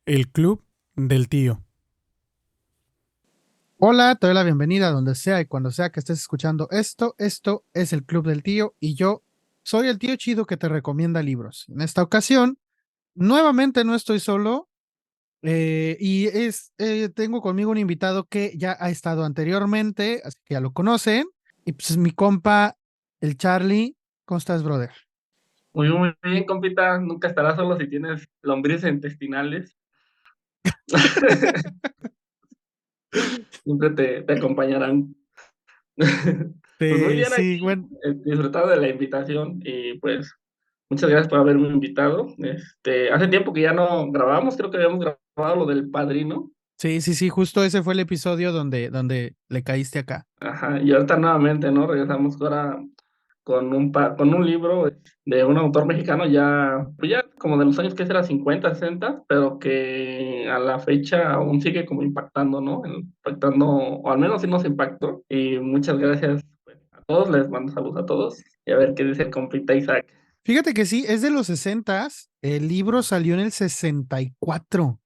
El Club del Tío. Hola, te doy la bienvenida donde sea y cuando sea que estés escuchando esto. Esto es el Club del Tío y yo soy el tío chido que te recomienda libros. En esta ocasión, nuevamente no estoy solo tengo conmigo un invitado que ya ha estado anteriormente, así que ya lo conocen. Y pues es mi compa, el Charlie. ¿Cómo estás, brother? Muy bien, compita. Nunca estarás solo si tienes lombrices intestinales. Siempre te acompañarán. Pues muy bien Sí, aquí, bueno, disfrutado de la invitación y pues muchas gracias por haberme invitado. Hace tiempo que ya no grabamos, creo que habíamos grabado lo del Padrino. sí, justo ese fue el episodio donde le caíste acá. Ajá, y ahorita nuevamente, ¿no? Regresamos ahora con un libro de un autor mexicano ya, pues ya como de los años que será 50 60 pero que a la fecha aún sigue como impactando, ¿no? Impactando, o al menos sí nos impactó. Y muchas gracias pues, a todos, les mando saludos a todos y a ver qué dice el compita Isaac. Fíjate que sí, es de los 60. El libro salió en el 64.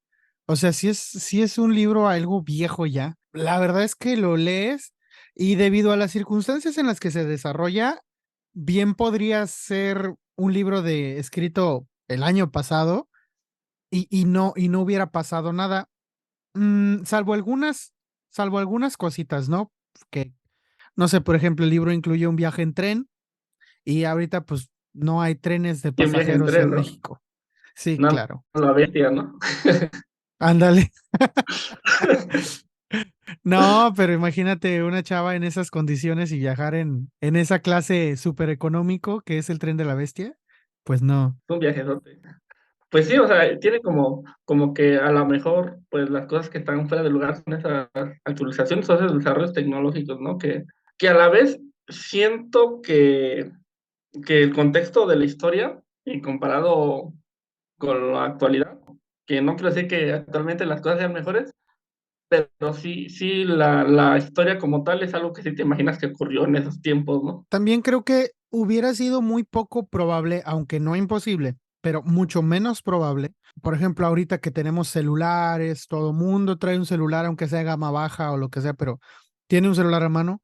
O sea, sí es un libro algo viejo ya. La verdad es que lo lees y debido a las circunstancias en las que se desarrolla, bien podría ser un libro de escrito el año pasado y no hubiera pasado nada. Salvo algunas cositas, ¿no? Que, no sé, por ejemplo, el libro incluye un viaje en tren y ahorita pues no hay trenes de Y un viaje en pasajeros tren, en ¿no? México. Sí, Nada claro. más la bestia, ¿no? Ándale. No, pero imagínate una chava en esas condiciones y viajar en esa clase súper económico que es el tren de la bestia. Pues no. Un viaje. Pues sí, o sea, tiene como que a lo mejor, pues las cosas que están fuera de lugar son esas actualizaciones o esos desarrollos tecnológicos, ¿no? Que a la vez siento que el contexto de la historia, y comparado con la actualidad, que no quiero decir que actualmente las cosas sean mejores, pero sí la historia como tal es algo que sí te imaginas que ocurrió en esos tiempos, ¿no? También creo que hubiera sido muy poco probable, aunque no imposible, pero mucho menos probable. Por ejemplo, ahorita que tenemos celulares, todo mundo trae un celular, aunque sea gama baja o lo que sea, pero tiene un celular a mano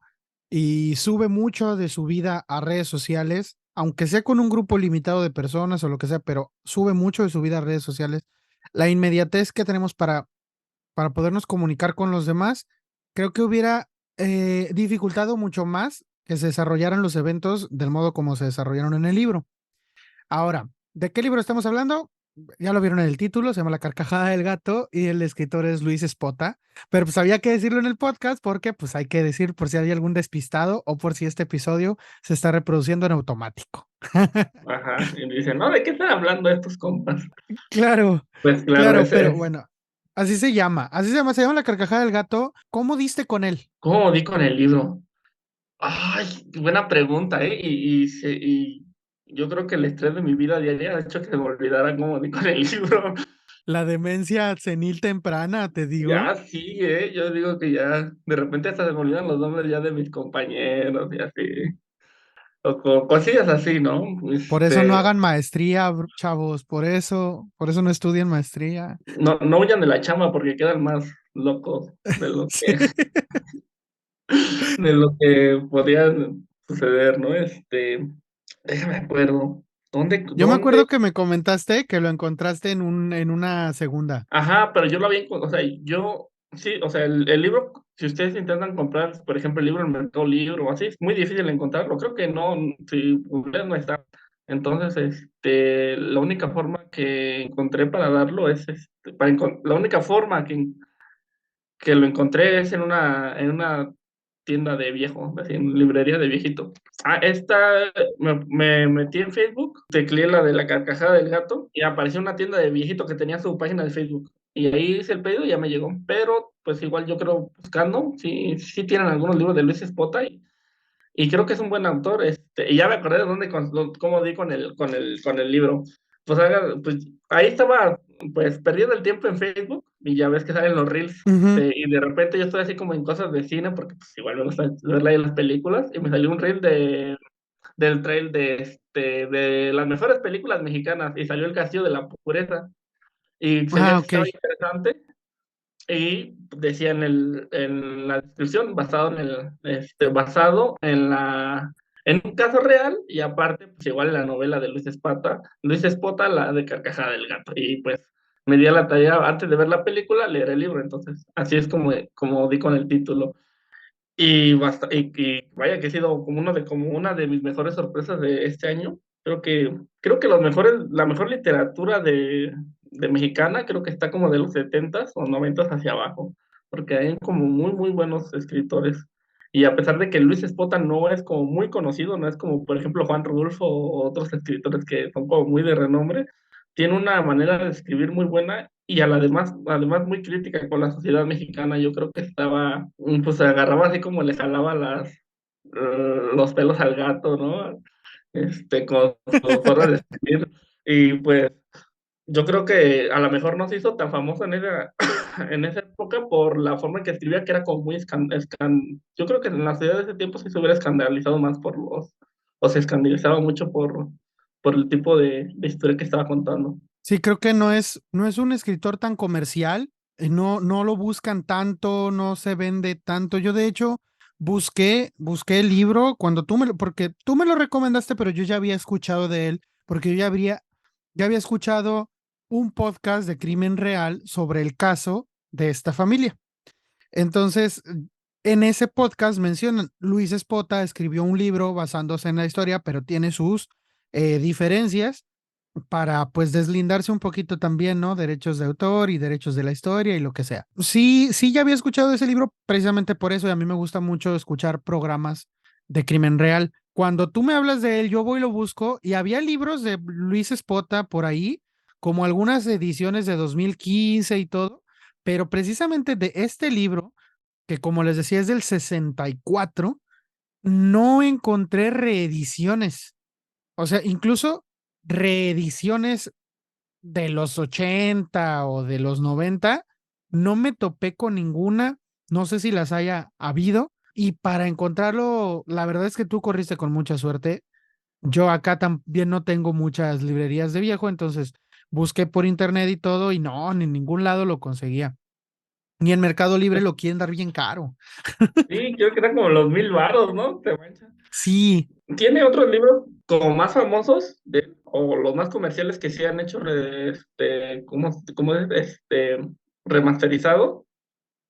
y sube mucho de su vida a redes sociales, aunque sea con un grupo limitado de personas o lo que sea, pero sube mucho de su vida a redes sociales. La inmediatez que tenemos para podernos comunicar con los demás, creo que hubiera dificultado mucho más que se desarrollaran los eventos del modo como se desarrollaron en el libro. Ahora, ¿de qué libro estamos hablando? Ya lo vieron en el título, se llama La Carcajada del Gato y el escritor es Luis Espota, pero pues había que decirlo en el podcast porque pues hay que decir por si hay algún despistado o por si este episodio se está reproduciendo en automático. Ajá, y dicen, no, ¿de qué están hablando estos compas? Claro, Pues claro, claro, ese pero es. bueno, así se llama La Carcajada del Gato. ¿Cómo diste con él? ¿Cómo di con el libro? Ay, buena pregunta, ¿eh? Y yo creo que el estrés de mi vida diaria ha hecho que se me olvidara cómo di con el libro. La demencia senil temprana, te digo. Ya sí, ¿eh? Yo digo que ya de repente hasta se me olvidan los nombres ya de mis compañeros y así. Cosillas así, ¿no? Por eso no hagan maestría, chavos, por eso no estudien maestría. No huyan de la chamba porque quedan más locos de lo Sí. que, de lo que podría suceder, ¿no? Déjame acuerdo. Yo me ¿Dónde? acuerdo que me comentaste que lo encontraste en una segunda. Ajá, pero yo lo había, o sea, yo, sí, o sea, el libro, si ustedes intentan comprar, por ejemplo, el libro en Mercado Libre o así, es muy difícil de encontrarlo. Creo que no, si ustedes no está. Entonces, la única forma que encontré para darlo es, la única forma que lo encontré es en una tienda de viejo, así, en librería de viejito. Me metí en Facebook, tecleé la de la carcajada del gato y apareció una tienda de viejito que tenía su página de Facebook. Y ahí hice el pedido y ya me llegó. Pero, pues igual yo creo, buscando, sí tienen algunos libros de Luis Espota y creo que es un buen autor. Y ya me acordé de cómo di con el libro. Pues ahí estaba, pues perdiendo el tiempo en Facebook y ya ves que salen los reels. Ujú. Y de repente yo estoy así como en cosas de cine, porque pues igual me gusta ver ahí las películas, y me salió un reel del trail de las mejores películas mexicanas, y salió El Castillo de la Pureza. y se veía Ah, que ok. estaba interesante. Y decía en la descripción, basado en un caso real, y aparte, pues igual en la novela de Luis Espota, la de Carcajada del Gato. Y pues me di a la tarea, antes de ver la película, leer el libro. Entonces, así es como di con el título. Y vaya que ha sido como una de mis mejores sorpresas de este año. Creo que la mejor literatura de mexicana, creo que está como de los setentas o noventas hacia abajo, porque hay como muy, muy buenos escritores. Y a pesar de que Luis Espota no es como muy conocido, no es como, por ejemplo, Juan Rulfo o otros escritores que son como muy de renombre, tiene una manera de escribir muy buena y además muy crítica con la sociedad mexicana. Yo creo que pues agarraba así como le jalaba los pelos al gato, ¿no? Con su forma de escribir. Y pues yo creo que a lo mejor no se hizo tan famoso en esa época por la forma en que escribía, que era como muy yo creo que en la ciudad de ese tiempo sí se hubiera escandalizado más o se escandalizaba mucho por el tipo de historia que estaba contando. Sí, creo que no es un escritor tan comercial, no lo buscan tanto, no se vende tanto. Yo de hecho busqué el libro cuando porque tú me lo recomendaste, pero yo ya había escuchado de él, porque ya había escuchado un podcast de crimen real sobre el caso de esta familia. Entonces, en ese podcast mencionan, Luis Espota escribió un libro basándose en la historia, pero tiene sus diferencias para pues deslindarse un poquito también, ¿no? Derechos de autor y derechos de la historia y lo que sea. Sí, sí, ya había escuchado ese libro precisamente por eso y a mí me gusta mucho escuchar programas de crimen real. Cuando tú me hablas de él, yo voy y lo busco y había libros de Luis Espota por ahí, como algunas ediciones de 2015 y todo, pero precisamente de este libro, que como les decía es del 64, no encontré reediciones. O sea, incluso reediciones de los 80 o de los 90 no me topé con ninguna, no sé si las haya habido, y para encontrarlo, la verdad es que tú corriste con mucha suerte. Yo acá también no tengo muchas librerías de viejo, entonces busqué por internet y todo, y no, ni en ningún lado lo conseguía. Ni en Mercado Libre lo quieren dar bien caro. Sí, creo que eran como los 1000 varos, ¿no? Te mancha. Sí, Tiene otros libros como más famosos o los más comerciales que sí han hecho ¿cómo es? Remasterizado.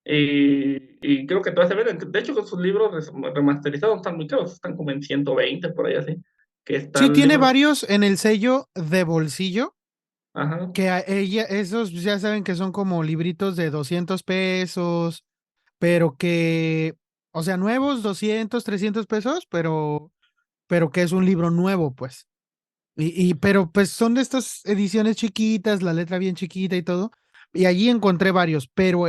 Y creo que todavía se venden. De hecho, con sus libros remasterizados están muy caros, están como en 120 por ahí así. Que sí están tiene libros. varios en el sello de bolsillo Ajá. que a ella, esos ya saben que son como libritos de 200 pesos, pero que, o sea, nuevos, 200 300 pesos, pero que es un libro nuevo, pues. Pero pues son de estas ediciones chiquitas, la letra bien chiquita y todo. Y allí encontré varios, pero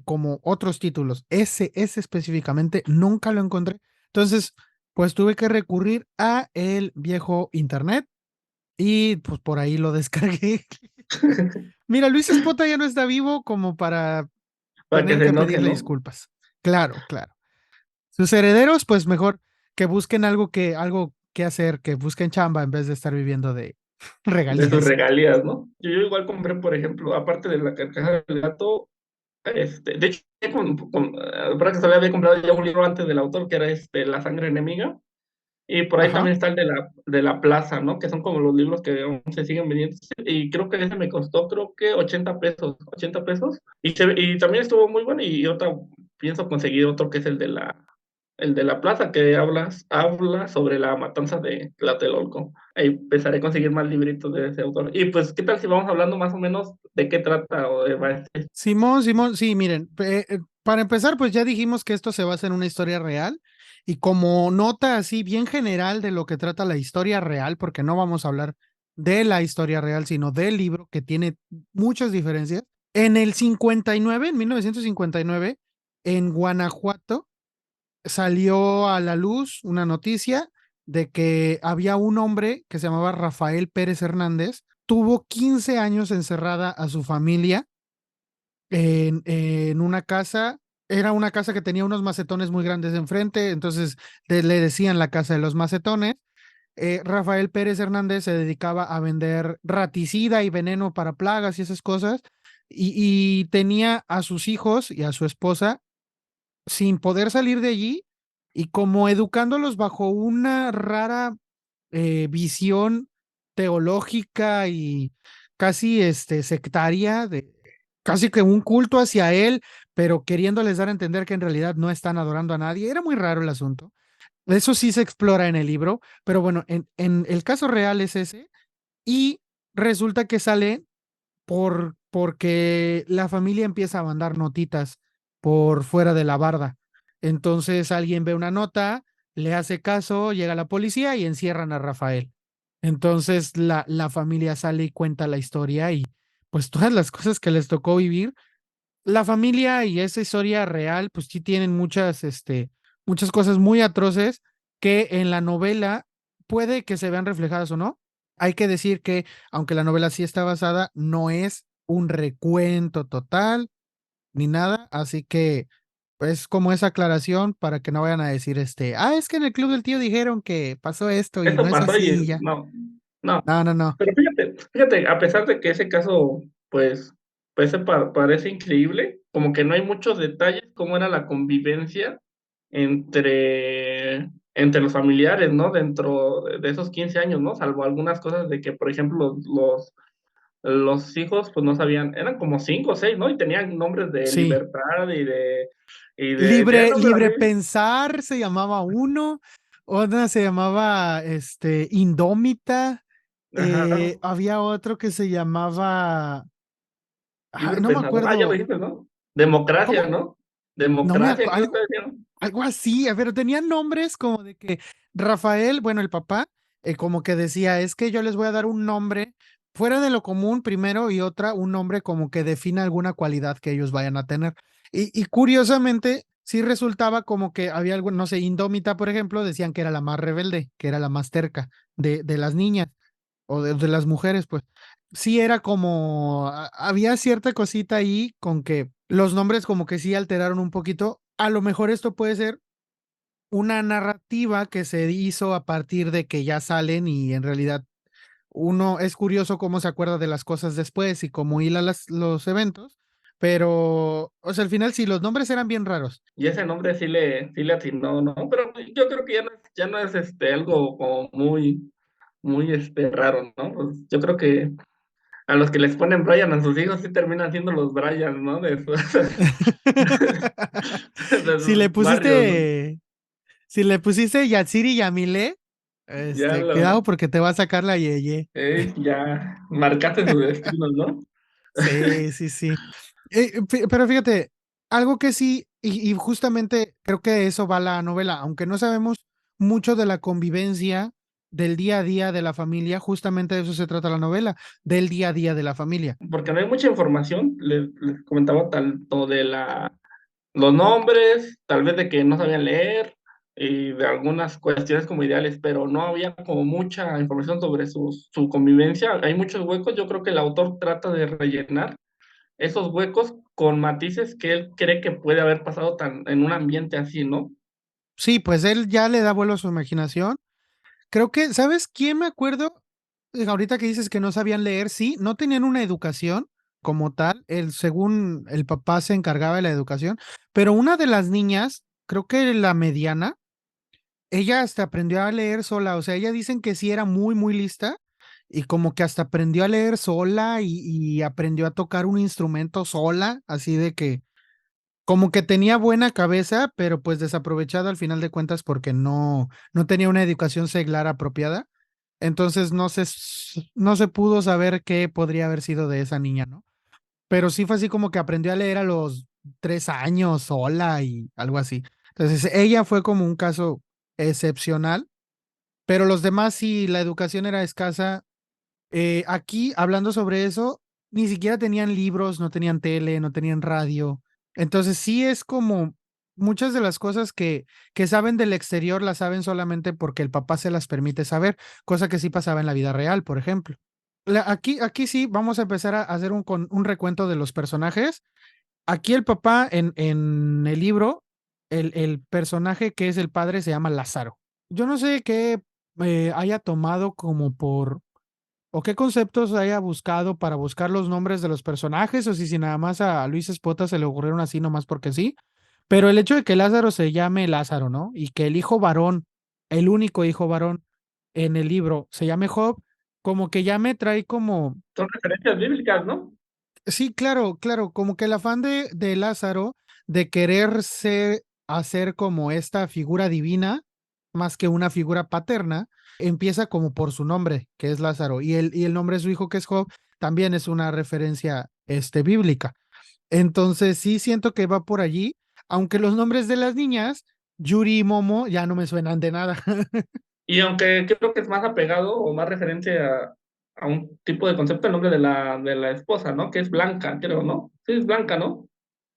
como otros títulos, ese específicamente nunca lo encontré. Entonces, pues tuve que recurrir a el viejo internet y pues por ahí lo descargué. Mira, Luis Espota ya no está vivo como para Para que tener se que enoje, pedirle ¿no? disculpas. Claro, claro. Sus herederos, pues mejor que busquen algo que hacer, que busquen chamba en vez de estar viviendo de De sus regalías. regalías, ¿no? Yo igual compré, por ejemplo, aparte de la carcajada del gato, de hecho, para que se había comprado ya un libro antes del autor, que era La sangre enemiga. Y por ahí Ajá. también está el de la plaza, ¿no? Que son como los libros que aún se siguen vendiendo. Y creo que ese me costó, creo que 80 pesos, 80 pesos. Y también estuvo muy bueno. Y otra, pienso conseguir otro que es el de la plaza, que habla sobre la matanza de Tlatelolco. Ahí empezaré a conseguir más libritos de ese autor. Y pues, ¿qué tal si vamos hablando más o menos de qué trata o de va este? Simón, sí, miren, para empezar, pues ya dijimos que esto se basa en una historia real y como nota así bien general de lo que trata la historia real, porque no vamos a hablar de la historia real, sino del libro que tiene muchas diferencias. En el 59, en 1959, en Guanajuato, salió a la luz una noticia de que había un hombre que se llamaba Rafael Pérez Hernández, tuvo 15 años encerrada a su familia en una casa. Era una casa que tenía unos macetones muy grandes enfrente, entonces le decían la casa de los macetones. Rafael Pérez Hernández se dedicaba a vender raticida y veneno para plagas y esas cosas, y tenía a sus hijos y a su esposa sin poder salir de allí y como educándolos bajo una rara visión teológica y casi sectaria, de casi que un culto hacia él, pero queriéndoles dar a entender que en realidad no están adorando a nadie. Era muy raro el asunto. Eso sí se explora en el libro, pero bueno, en el caso real es ese, y resulta que sale porque la familia empieza a mandar notitas por fuera de la barda. Entonces alguien ve una nota, le hace caso, llega la policía y encierran a Rafael. Entonces la familia sale y cuenta la historia y pues todas las cosas que les tocó vivir. La familia y esa historia real, pues sí tienen muchas cosas muy atroces que en la novela puede que se vean reflejadas o no. Hay que decir que, aunque la novela sí está basada, no es un recuento total ni nada, así que es como esa aclaración para que no vayan a decir es que en el club del tío dijeron que pasó esto y no Esto es pasó así y ya. no, no. No, no, no. Pero fíjate, a pesar de que ese caso, pues parece increíble, como que no hay muchos detalles cómo era la convivencia entre los familiares, ¿no? Dentro de esos 15 años, ¿no? Salvo algunas cosas de que, por ejemplo, los hijos, pues no sabían, eran como 5 o 6, ¿no? Y tenían nombres de Sí. libertad tenían nombres Libre así. Pensar se llamaba uno, otra se llamaba Indómita, Ajá, había otro que se llamaba, libre no me pensador. Ah, ya lo acuerdo, dijiste, ¿no? Democracia, ¿cómo? ¿no? No me Democracia, acuerdo, creo que decían. algo así, pero tenían nombres como de que Rafael, bueno, el papá, como que decía, es que yo les voy a dar un nombre fuera de lo común primero y otra, un nombre como que defina alguna cualidad que ellos vayan a tener. Y curiosamente, sí resultaba como que había algo, no sé, Indómita, por ejemplo, decían que era la más rebelde, que era la más terca de las niñas o de las mujeres, pues sí era como, había cierta cosita ahí con que los nombres como que sí alteraron un poquito. A lo mejor esto puede ser una narrativa que se hizo a partir de que ya salen y en realidad uno es curioso cómo se acuerda de las cosas después y cómo hila los eventos, pero, o sea, al final sí, los nombres eran bien raros. Y ese nombre sí le atinó, ¿no? Pero yo creo que ya no es algo como muy raro, ¿no? Pues yo creo que a los que les ponen Brian a sus hijos sí terminan siendo los Brian, ¿no? De Si le sus barrios, ¿no? pusiste, si le pusiste Yatsiri Yamile, Ya cuidado porque te va a sacar la yeye. ya marcaste su destino, ¿no? Sí, sí, sí. Pero fíjate, algo que sí, y justamente creo que eso va la novela, aunque no sabemos mucho de la convivencia del día a día de la familia, justamente de eso se trata la novela, del día a día de la familia. Porque no hay mucha información, les comentaba tanto de los nombres, tal vez de que no sabían leer y de algunas cuestiones como ideales, pero no había como mucha información sobre su convivencia. Hay muchos huecos, yo creo que el autor trata de rellenar esos huecos con matices que él cree que puede haber pasado en un ambiente así, ¿no? Sí, pues él ya le da vuelo a su imaginación. Creo que, ¿sabes quién me acuerdo? Ahorita que dices que no sabían leer, sí, no tenían una educación como tal, según el papá se encargaba de la educación, pero una de las niñas, creo que la mediana, ella hasta aprendió a leer sola, o sea, ella dicen que sí era muy, muy lista y como que hasta aprendió a leer sola y aprendió a tocar un instrumento sola, así de que como que tenía buena cabeza, pero pues desaprovechada al final de cuentas porque no tenía una educación seglar apropiada. Entonces no se pudo saber qué podría haber sido de esa niña, ¿no? Pero sí fue así como que aprendió a leer a los 3 años sola y algo así. Entonces ella fue como un caso excepcional, pero los demás sí, la educación era escasa. Aquí, hablando sobre eso, ni siquiera tenían libros, no tenían tele, no tenían radio. Entonces sí es como muchas de las cosas que saben del exterior las saben solamente porque el papá se las permite saber, cosa que sí pasaba en la vida real, por ejemplo. Aquí sí vamos a empezar a hacer un recuento de los personajes. Aquí el papá en el libro, el personaje que es el padre se llama Lázaro. Yo no sé qué haya tomado como por, o qué conceptos haya buscado para buscar los nombres de los personajes, o si nada más a Luis Espota se le ocurrieron así nomás porque sí. Pero el hecho de que Lázaro se llame Lázaro, ¿no? Y que el hijo varón, el único hijo varón en el libro, se llame Job, como que ya me trae como, Son referencias bíblicas, ¿no? sí, claro, claro, como que el afán de Lázaro de quererse hacer como esta figura divina, más que una figura paterna, empieza como por su nombre, que es Lázaro, y el nombre de su hijo, que es Job, también es una referencia bíblica. Entonces sí siento que va por allí, aunque los nombres de las niñas, Yuri y Momo, ya no me suenan de nada. Y aunque creo que es más apegado o más referente a un tipo de concepto, el nombre de la esposa, ¿no? Que es Blanca, creo, ¿no? Sí, es Blanca, ¿no?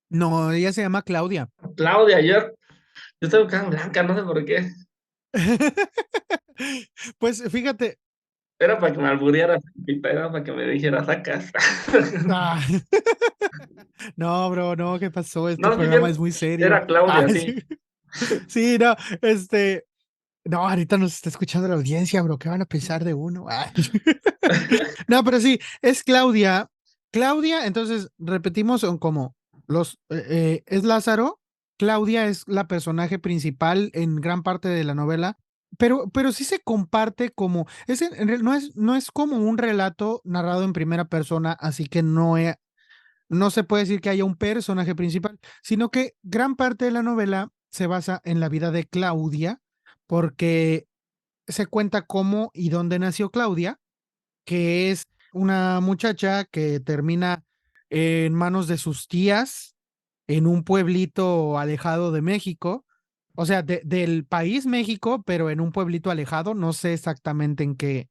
No, ella se llama Claudia. Claudia, yo tengo que Blanca, no sé por qué. Pues fíjate, Era para que me alburearas, Pita, era para que me dijeras sacas. ah, no, bro, no, ¿qué pasó? Este No, sí, programa es muy serio. era Claudia, Sí, sí. sí, no, no, ahorita nos está escuchando la audiencia, bro, ¿qué van a pensar de uno? Ay. No, pero sí, es Claudia. Claudia, entonces repetimos, son como es Lázaro. Claudia es la personaje principal en gran parte de la novela, pero sí se comparte como, no es como un relato narrado en primera persona, así que no se puede decir que haya un personaje principal, sino que gran parte de la novela se basa en la vida de Claudia, porque se cuenta cómo y dónde nació Claudia, que es una muchacha que termina en manos de sus tías en un pueblito alejado de México, o sea, del país México, pero en un pueblito alejado, no sé exactamente en qué.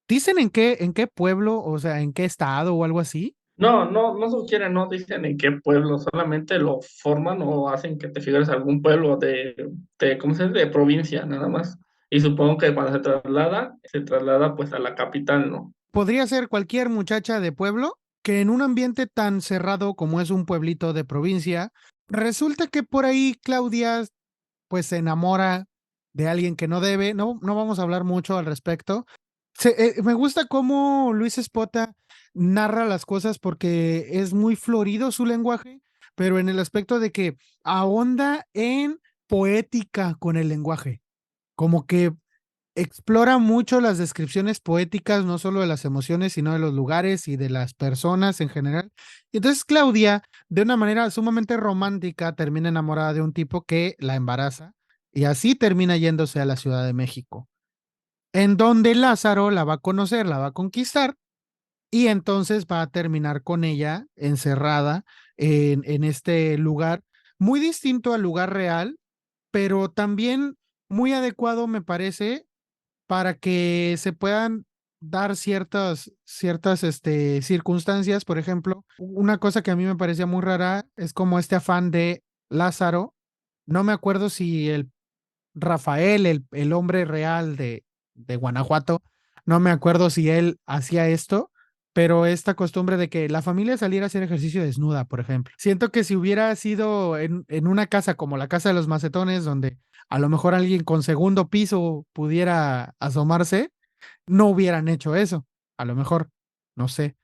¿Dicen en qué pueblo, o sea, en qué estado o algo así? No, no, no sugieren, no dicen en qué pueblo, solamente lo forman o hacen que te figures algún pueblo ¿cómo se dice? De provincia, nada más. Y supongo que cuando se traslada pues a la capital, ¿no? Podría ser cualquier muchacha de pueblo que en un ambiente tan cerrado como es un pueblito de provincia, resulta que por ahí Claudia pues se enamora de alguien que no debe. No, no vamos a hablar mucho al respecto. Me gusta cómo Luis Espota narra las cosas porque es muy florido su lenguaje, pero en el aspecto de que ahonda en poética con el lenguaje, como que explora mucho las descripciones poéticas, no solo de las emociones, sino de los lugares y de las personas en general. Y entonces Claudia, de una manera sumamente romántica, termina enamorada de un tipo que la embaraza y así termina yéndose a la Ciudad de México, en donde Lázaro la va a conocer, la va a conquistar y entonces va a terminar con ella encerrada en este lugar muy distinto al lugar real, pero también muy adecuado, me parece, para que se puedan dar ciertas circunstancias. Por ejemplo, una cosa que a mí me parecía muy rara es como este afán de Lázaro. No me acuerdo si el Rafael, el hombre real de Guanajuato, no me acuerdo si él hacía esto, pero esta costumbre de que la familia saliera a hacer ejercicio desnuda, por ejemplo. Siento que si hubiera sido en una casa como la casa de los macetones, donde a lo mejor alguien con segundo piso pudiera asomarse, no hubieran hecho eso. A lo mejor, no sé.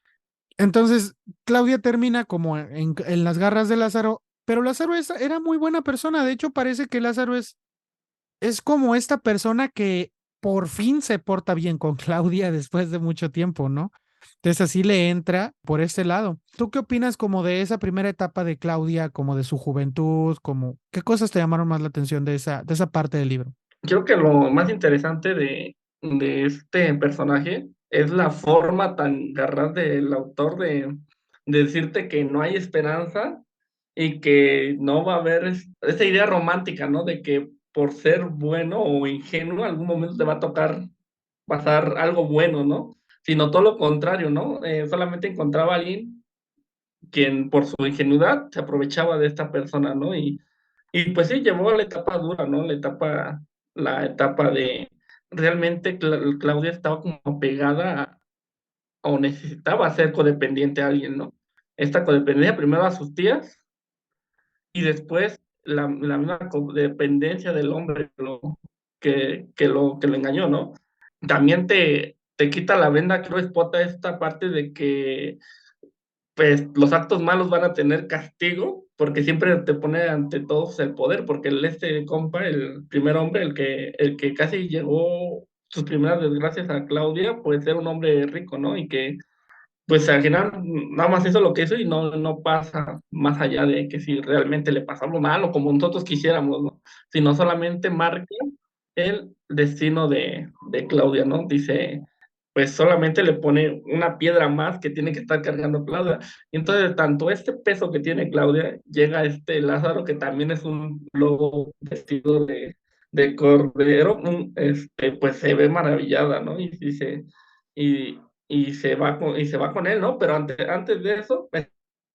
Entonces, Claudia termina como en las garras de Lázaro, pero Lázaro era muy buena persona. De hecho, parece que Lázaro es como esta persona que por fin se porta bien con Claudia después de mucho tiempo, ¿no? Entonces así le entra por este lado. ¿Tú qué opinas como de esa primera etapa de Claudia, como de su juventud, como qué cosas te llamaron más la atención de esa parte del libro? Creo que lo más interesante de este personaje es la forma tan garrada del autor de decirte que no hay esperanza y que no va a haber esa idea romántica, ¿no? De que por ser bueno o ingenuo, algún momento te va a tocar pasar algo bueno, ¿no? Sino todo lo contrario, ¿no? Solamente encontraba a alguien quien por su ingenuidad se aprovechaba de esta persona, ¿no? Y pues sí, llevó a la etapa dura, ¿no? La etapa de realmente Claudia estaba como pegada o necesitaba ser codependiente a alguien, ¿no? Esta codependencia primero a sus tías y después la misma codependencia del hombre, ¿no? que lo engañó, ¿no? También te quita la venda, creo, Spota, esta parte de que pues los actos malos van a tener castigo, porque siempre te pone ante todos el poder, porque este compa, el primer hombre, el que casi llegó sus primeras desgracias a Claudia, pues era un hombre rico, ¿no? Y que pues al final nada más hizo lo que hizo y no pasa más allá de que si realmente le pasa algo malo, como nosotros quisiéramos, ¿no? Sino solamente marca el destino de Claudia, ¿no? Dice, pues solamente le pone una piedra más que tiene que estar cargando Claudia. Y entonces, tanto este peso que tiene Claudia, llega este Lázaro, que también es un lobo vestido de cordero, pues se ve maravillada, ¿no? Y dice, y, y se va con él, ¿no? Pero antes de eso, pues,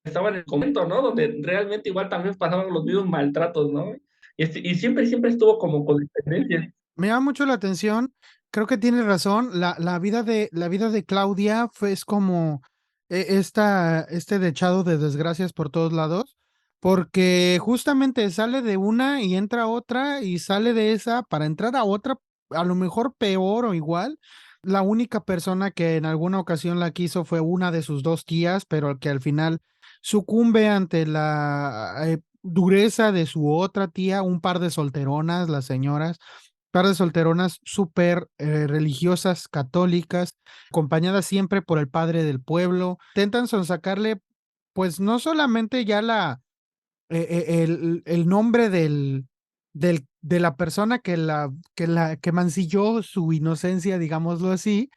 estaba en el convento, ¿no? Donde realmente igual también pasaban los mismos maltratos, ¿no? Y siempre estuvo como con dependencia. Me llama mucho la atención, creo que tienes razón, la vida de Claudia fue, es como este dechado de desgracias por todos lados, porque justamente sale de una y entra a otra y sale de esa para entrar a otra, a lo mejor peor o igual. La única persona que en alguna ocasión la quiso fue una de sus dos tías, pero que al final sucumbe ante la dureza de su otra tía, un par de solteronas, las señoras par de solteronas súper religiosas, católicas, acompañadas siempre por el padre del pueblo. Intentan sonsacarle, pues no solamente ya el nombre de la persona que mancilló su inocencia, digámoslo así,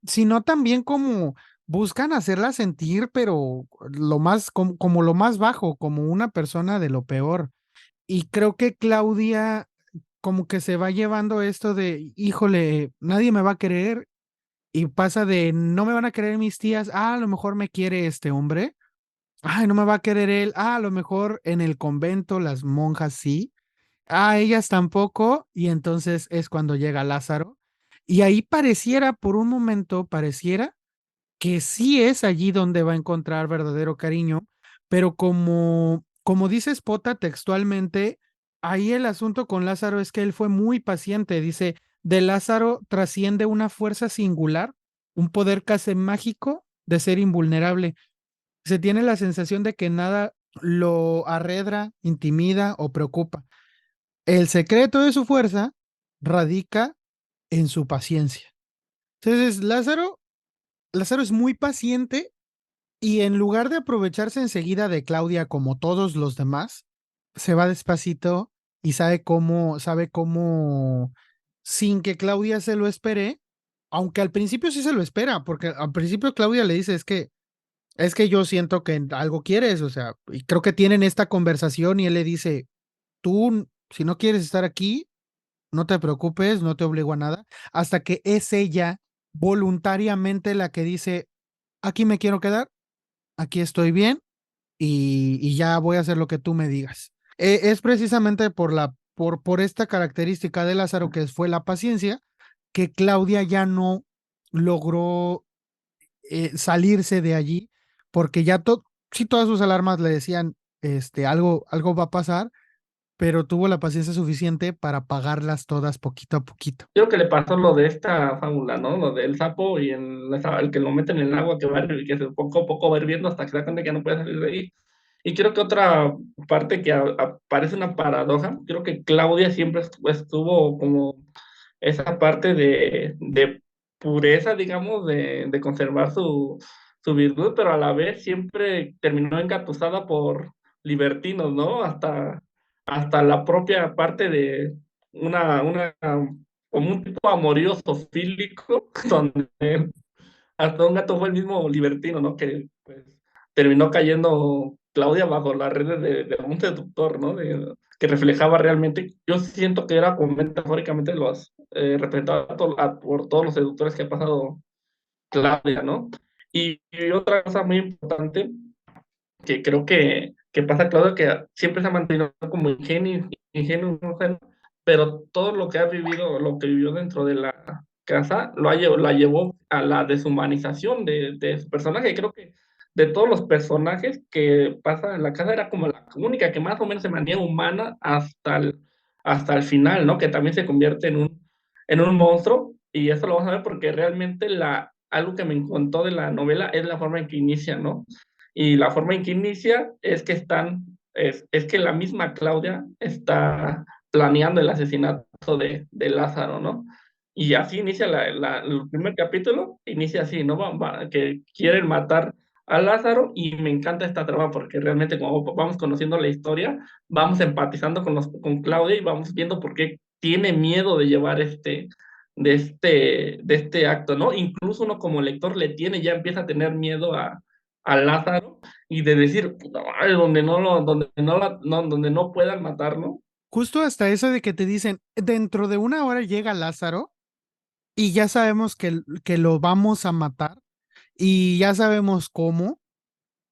sino también como buscan hacerla sentir, pero lo más, como lo más bajo, como una persona de lo peor. Y creo que Claudia como que se va llevando esto de, híjole, nadie me va a querer y pasa de, no me van a querer mis tías, a lo mejor me quiere este hombre, ay, no me va a querer él, a lo mejor en el convento las monjas sí, a ellas tampoco, y entonces es cuando llega Lázaro. Y ahí pareciera, por un momento, pareciera que sí es allí donde va a encontrar verdadero cariño, pero como dice Spota textualmente, ahí el asunto con Lázaro es que él fue muy paciente, dice, de Lázaro trasciende una fuerza singular, un poder casi mágico de ser invulnerable. Se tiene la sensación de que nada lo arredra, intimida o preocupa. El secreto de su fuerza radica en su paciencia. Entonces, Lázaro es muy paciente y en lugar de aprovecharse enseguida de Claudia como todos los demás, se va despacito y sabe cómo, sin que Claudia se lo espere, aunque al principio sí se lo espera, porque al principio Claudia le dice, es que yo siento que algo quieres, o sea, y creo que tienen esta conversación y él le dice, tú, si no quieres estar aquí, no te preocupes, no te obligo a nada, hasta que es ella voluntariamente la que dice, aquí me quiero quedar, aquí estoy bien y ya voy a hacer lo que tú me digas. Es precisamente por esta característica de Lázaro, que fue la paciencia, que Claudia ya no logró salirse de allí, porque ya sí todas sus alarmas le decían, algo va a pasar, pero tuvo la paciencia suficiente para pagarlas todas poquito a poquito. Creo que le pasó lo de esta fábula, ¿no? Lo del sapo y el que lo meten en el agua que va y que poco a poco va hirviendo hasta que se da cuenta que ya no puede salir de ahí. Y creo que otra parte que parece una paradoja, creo que Claudia siempre estuvo como esa parte de pureza, digamos, de conservar su virtud, pero a la vez siempre terminó engatusada por libertinos, ¿no? Hasta la propia parte de como un tipo amorío fílico, donde hasta un gato fue el mismo libertino, ¿no? Que pues, terminó cayendo Claudia bajo las redes de un seductor, ¿no? Que reflejaba realmente, yo siento que era como metafóricamente representaba por todos los seductores que ha pasado Claudia, ¿no? Y otra cosa muy importante que creo que pasa, Claudia, que siempre se ha mantenido como ingenuo, pero todo lo que ha vivido, lo que vivió dentro de la casa, la llevó a la deshumanización de su personaje. Creo que de todos los personajes que pasan en la casa, era como la única que más o menos se mantiene humana hasta el final, ¿no? Que también se convierte en un monstruo, y eso lo vamos a ver porque realmente algo que me encantó de la novela es la forma en que inicia, ¿no? Y la forma en que inicia es que es que la misma Claudia está planeando el asesinato de Lázaro, ¿no? Y así inicia el primer capítulo, inicia así, ¿no? Que quieren matar a Lázaro, y me encanta esta trama porque realmente como vamos conociendo la historia, vamos empatizando con Claudia y vamos viendo por qué tiene miedo de llevar de este acto, ¿no? Incluso uno como lector ya empieza a tener miedo a Lázaro, y de decir, "Puta madre, donde no puedan matarlo". Justo hasta eso de que te dicen, dentro de una hora llega Lázaro y ya sabemos que lo vamos a matar y ya sabemos cómo.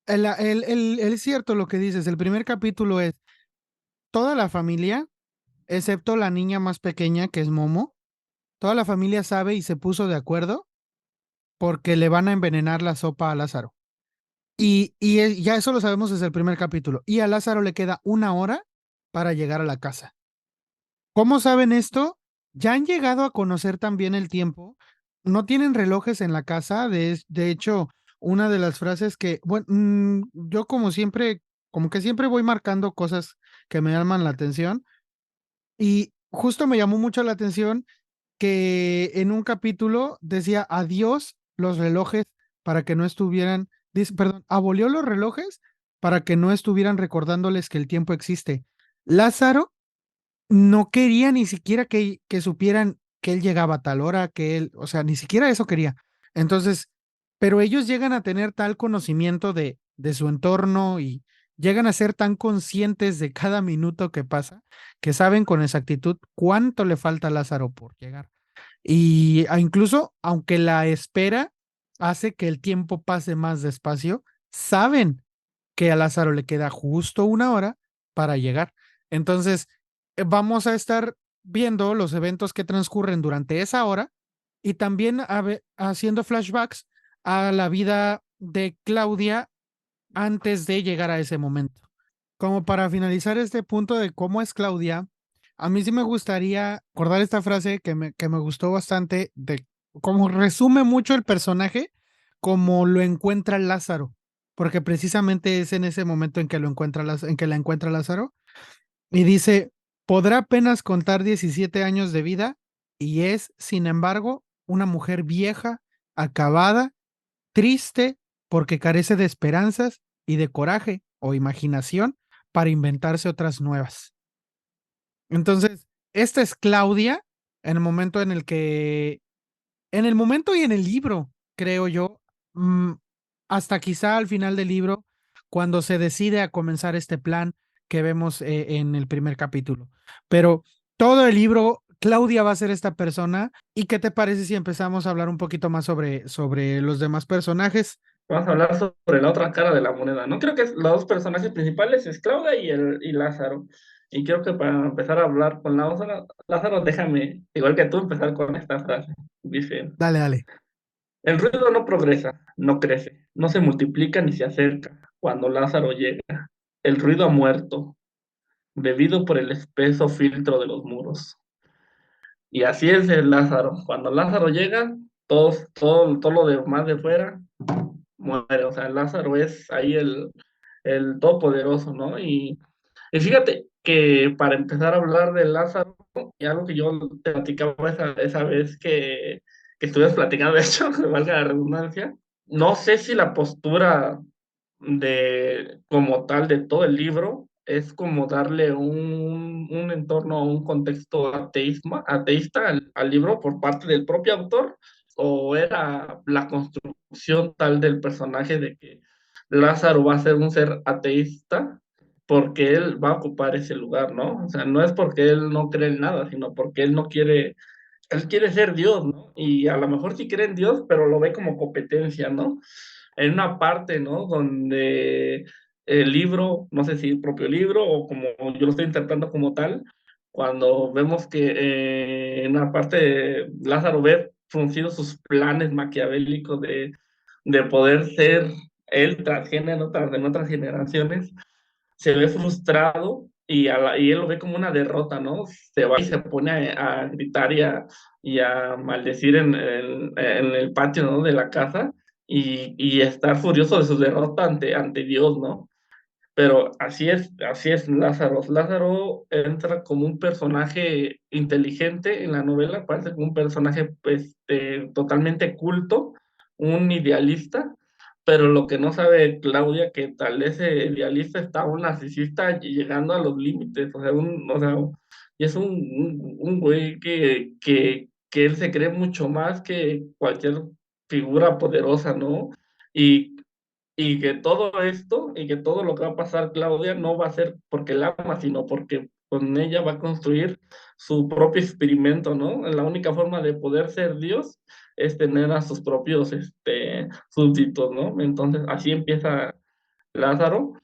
Es cierto lo que dices, el primer capítulo es toda la familia, excepto la niña más pequeña que es Momo, toda la familia sabe y se puso de acuerdo porque le van a envenenar la sopa a Lázaro. Ya eso lo sabemos desde el primer capítulo. Y a Lázaro le queda una hora para llegar a la casa. ¿Cómo saben esto? Ya han llegado a conocer también el tiempo. No tienen relojes en la casa. De hecho, una de las frases que, bueno, yo como siempre, como que siempre voy marcando cosas que me llaman la atención. Y justo me llamó mucho la atención que en un capítulo decía adiós los relojes para que no estuvieran, perdón, abolió los relojes para que no estuvieran recordándoles que el tiempo existe. Lázaro no quería ni siquiera que supieran que él llegaba a tal hora, que él, o sea, ni siquiera eso quería. Entonces, pero ellos llegan a tener tal conocimiento de su entorno y llegan a ser tan conscientes de cada minuto que pasa, que saben con exactitud cuánto le falta a Lázaro por llegar. Y incluso, aunque la espera hace que el tiempo pase más despacio, saben que a Lázaro le queda justo una hora para llegar. Entonces, vamos a estar viendo los eventos que transcurren durante esa hora y también haciendo flashbacks a la vida de Claudia antes de llegar a ese momento. Como para finalizar este punto de cómo es Claudia, a mí sí me gustaría acordar esta frase que me gustó bastante de cómo resume mucho el personaje, como lo encuentra Lázaro, porque precisamente es en ese momento en que en que la encuentra Lázaro y dice, podrá apenas contar 17 años de vida y es, sin embargo, una mujer vieja, acabada, triste, porque carece de esperanzas y de coraje o imaginación para inventarse otras nuevas. Entonces, esta es Claudia en el momento en el momento y en el libro, creo yo, mm, hasta quizá al final del libro, cuando se decide a comenzar este plan que vemos en el primer capítulo. Pero todo el libro, Claudia va a ser esta persona. ¿Y qué te parece si empezamos a hablar un poquito más sobre los demás personajes? Vamos a hablar sobre la otra cara de la moneda, ¿no? Creo que los dos personajes principales es Claudia y Lázaro. Y creo que para empezar a hablar con Lázaro, déjame, igual que tú, empezar con esta frase. Dice, Dale, dale. el ruido no progresa, no crece, no se multiplica ni se acerca cuando Lázaro llega. El ruido ha muerto, bebido por el espeso filtro de los muros. Y así es el Lázaro. Cuando Lázaro llega, todo lo demás de fuera muere. O sea, Lázaro es ahí el todopoderoso, ¿no? Y fíjate que para empezar a hablar de Lázaro, y algo que yo te platicaba esa vez que estuvimos platicando, de hecho, valga la redundancia, no sé si la postura como tal de todo el libro es como darle un entorno, un contexto ateísta al libro por parte del propio autor, o era la construcción tal del personaje de que Lázaro va a ser un ser ateísta porque él va a ocupar ese lugar, ¿no? O sea, no es porque él no cree en nada, sino porque él quiere ser Dios, ¿no? Y a lo mejor sí cree en Dios, pero lo ve como competencia, ¿no? En una parte, ¿no? Donde el libro, no sé si el propio libro o como yo lo estoy interpretando como tal, cuando vemos que en una parte Lázaro ve fruncidos sus planes maquiavélicos de poder ser él transgénero en otras generaciones, se ve frustrado y él lo ve como una derrota, ¿no? Se va y se pone a gritar y a maldecir en el patio, ¿no? De la casa y estar furioso de su derrota ante Dios, ¿no? Pero así es Lázaro. Lázaro entra como un personaje inteligente en la novela, parece como un personaje pues, totalmente culto, un idealista, pero lo que no sabe Claudia, que tal ese idealista está un narcisista y llegando a los límites, o sea, y es un güey que él se cree mucho más que cualquier figura poderosa, ¿no? Y y que todo esto, y que todo lo que va a pasar Claudia no va a ser porque la ama, sino porque con ella va a construir su propio experimento, ¿no? La única forma de poder ser Dios es tener a sus propios súbditos, ¿no? Entonces, así empieza Lázaro,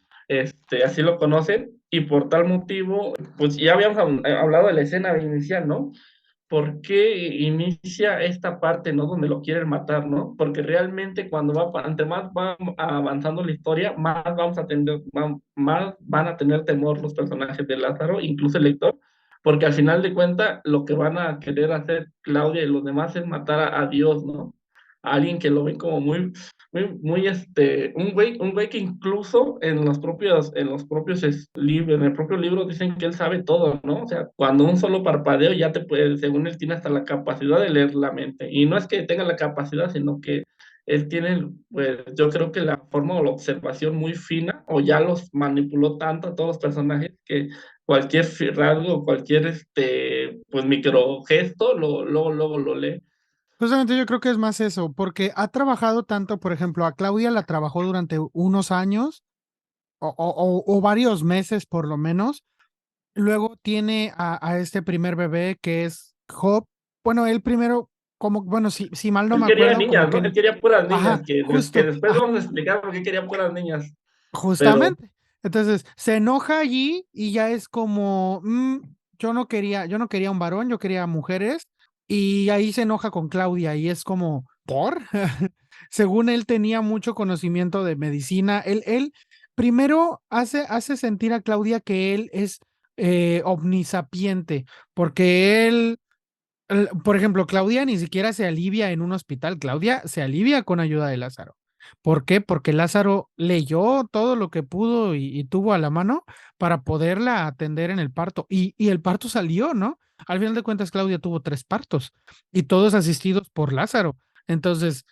así lo conocen, y por tal motivo, pues ya habíamos hablado de la escena inicial, ¿no? ¿Por qué inicia esta parte, ¿no? Donde lo quieren matar, ¿no? Porque realmente cuando entre más va avanzando la historia, más vamos a tener, más van a tener temor los personajes de Lázaro, incluso el lector, porque al final de cuentas lo que van a querer hacer Claudia y los demás es matar a Dios, ¿no? A alguien que lo ven como muy, un güey que incluso en los propios libros, en el propio libro dicen que él sabe todo, ¿no? O sea, cuando un solo parpadeo ya te puede, según él tiene hasta la capacidad de leer la mente. Y no es que tenga la capacidad, sino que él tiene, pues yo creo que la forma o la observación muy fina, o ya los manipuló tanto a todos los personajes que cualquier rasgo, cualquier, pues microgesto, luego lo lee. Justamente yo creo que es más eso, porque ha trabajado tanto, por ejemplo, a Claudia la trabajó durante unos años o varios meses por lo menos. Luego tiene a este primer bebé que es Job. Bueno, él primero, como, bueno, si mal no Él me quería acuerdo, como niñas, ¿no? que, Él quería puras niñas, ajá, que justo, después vamos a explicar por qué quería puras niñas. Pero justamente. Entonces, se enoja allí y ya es como, yo no quería un varón, yo quería mujeres. Y ahí se enoja con Claudia y es como, ¿por? Según él tenía mucho conocimiento de medicina, él primero hace sentir a Claudia que él es omnisapiente, porque por ejemplo, Claudia ni siquiera se alivia en un hospital, Claudia se alivia con ayuda de Lázaro. ¿Por qué? Porque Lázaro leyó todo lo que pudo y tuvo a la mano para poderla atender en el parto. Y el parto salió, ¿no? Al final de cuentas, Claudia tuvo 3 partos y todos asistidos por Lázaro. Entonces,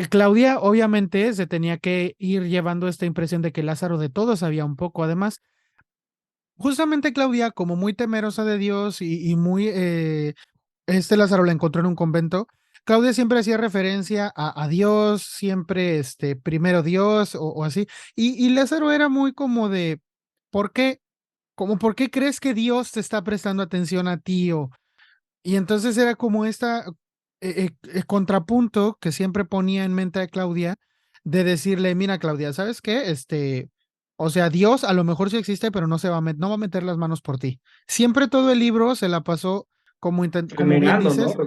Claudia obviamente se tenía que ir llevando esta impresión de que Lázaro de todos sabía un poco. Además, justamente Claudia, como muy temerosa de Dios y muy Lázaro la encontró en un convento. Claudia siempre hacía referencia a Dios, siempre primero Dios o así. Y Lázaro era muy como de, ¿por qué? Como, ¿por qué crees que Dios te está prestando atención a ti? Y entonces era como esta contrapunto que siempre ponía en mente a Claudia de decirle, mira Claudia, ¿sabes qué? O sea, Dios a lo mejor sí existe, pero no va a meter las manos por ti. Siempre todo el libro se la pasó como, como bien negando, ¿no? dices,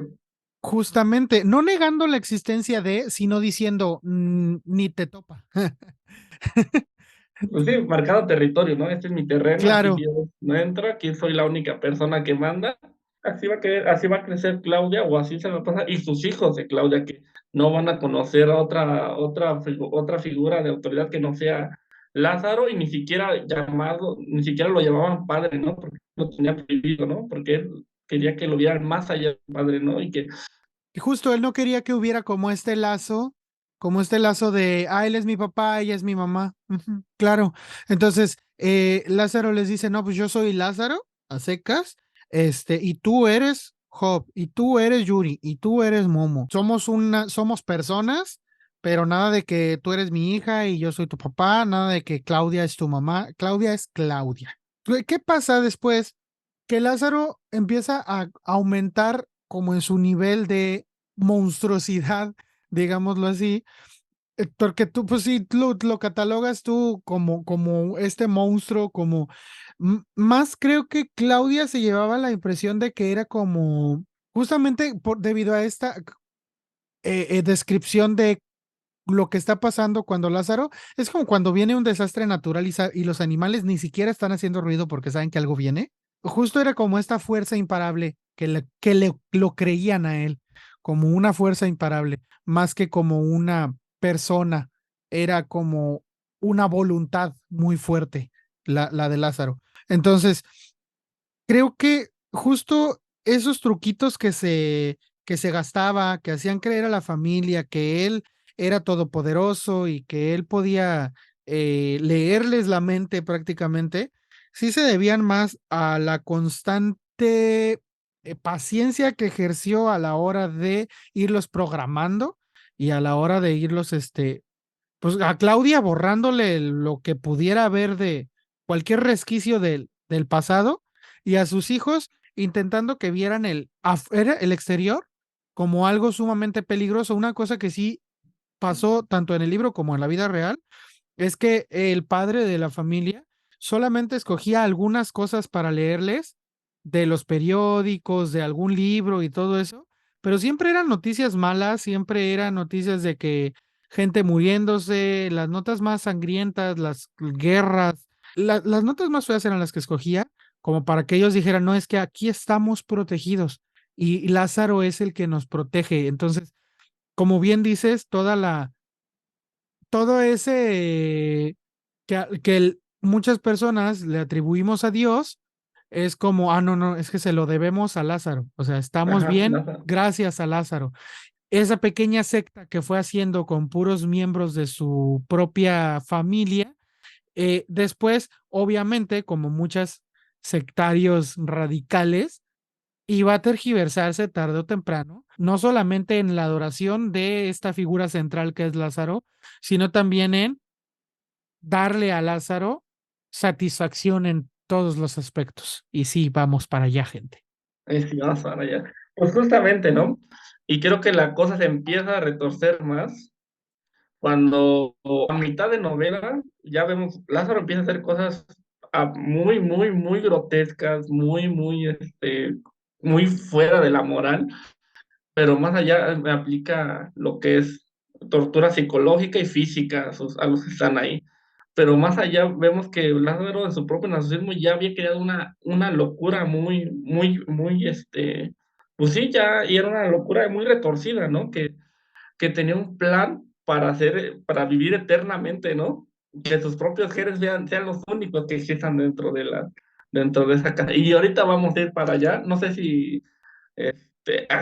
justamente, no negando la existencia de, sino diciendo, ni te topa. Pues sí, marcado territorio, ¿no? Este es mi terreno, aquí Claro. Dios no entra, aquí soy la única persona que manda. Así va a crecer Claudia, o así se va a pasar, y sus hijos de Claudia, que no van a conocer a otra figura de autoridad que no sea Lázaro, y ni siquiera lo llamaban padre, ¿no? Porque lo tenía prohibido, ¿no? Porque él quería que lo vieran más allá del padre, ¿no? Y que Y justo él no quería que hubiera como este lazo de, él es mi papá, ella es mi mamá. Ujú, claro. Entonces, Lázaro les dice, no, pues yo soy Lázaro, a secas, y tú eres Job, y tú eres Yuri, y tú eres Momo. Somos personas, pero nada de que tú eres mi hija y yo soy tu papá, nada de que Claudia es tu mamá. Claudia es Claudia. ¿Qué pasa después? Que Lázaro empieza a aumentar como en su nivel de monstruosidad, digámoslo así, porque tú, pues sí, lo catalogas tú como este monstruo, como más creo que Claudia se llevaba la impresión de que era como, justamente debido a esta descripción lo que está pasando cuando Lázaro es como cuando viene un desastre natural y los animales ni siquiera están haciendo ruido porque saben que algo viene. Justo era como esta fuerza imparable lo creían a él, como una fuerza imparable, más que como una persona, era como una voluntad muy fuerte, la de Lázaro. Entonces, creo que justo esos truquitos que se gastaba, que hacían creer a la familia que él era todopoderoso y que él podía leerles la mente prácticamente, sí se debían más a la constante paciencia que ejerció a la hora de irlos programando y a la hora de irlos, pues a Claudia borrándole lo que pudiera haber de cualquier resquicio del pasado y a sus hijos intentando que vieran el afuera, el exterior, como algo sumamente peligroso. Una cosa que sí pasó tanto en el libro como en la vida real es que el padre de la familia solamente escogía algunas cosas para leerles de los periódicos, de algún libro y todo eso, pero siempre eran noticias malas, siempre eran noticias de que gente muriéndose, las notas más sangrientas, las guerras, las notas más feas eran las que escogía, como para que ellos dijeran, no, es que aquí estamos protegidos y Lázaro es el que nos protege. Entonces, como bien dices, todo ese muchas personas le atribuimos a Dios es como, ah, no, no, es que se lo debemos a Lázaro. O sea, estamos Ajá, bien Lázaro. gracias a Lázaro. Esa pequeña secta que fue haciendo con puros miembros de su propia familia, después, obviamente, como muchas sectarios radicales, iba a tergiversarse tarde o temprano, no solamente en la adoración de esta figura central que es Lázaro, sino también en darle a Lázaro satisfacción en todos los aspectos. Y sí, vamos para allá, gente. Sí, vamos para allá. Pues justamente, ¿no? Y creo que la cosa se empieza a retorcer más cuando a mitad de novela ya vemos, Lázaro empieza a hacer cosas muy, muy, muy grotescas, muy, muy, muy fuera de la moral, pero más allá aplica lo que es tortura psicológica y física a los que están ahí. Pero más allá vemos que Lázaro de su propio narcisismo ya había creado una locura muy, muy, muy, pues sí, ya, y era una locura muy retorcida, ¿no? Que tenía un plan para hacer, para vivir eternamente, ¿no? Que sus propios genes sean los únicos que existan dentro de esa casa. Y ahorita vamos a ir para allá. No sé si,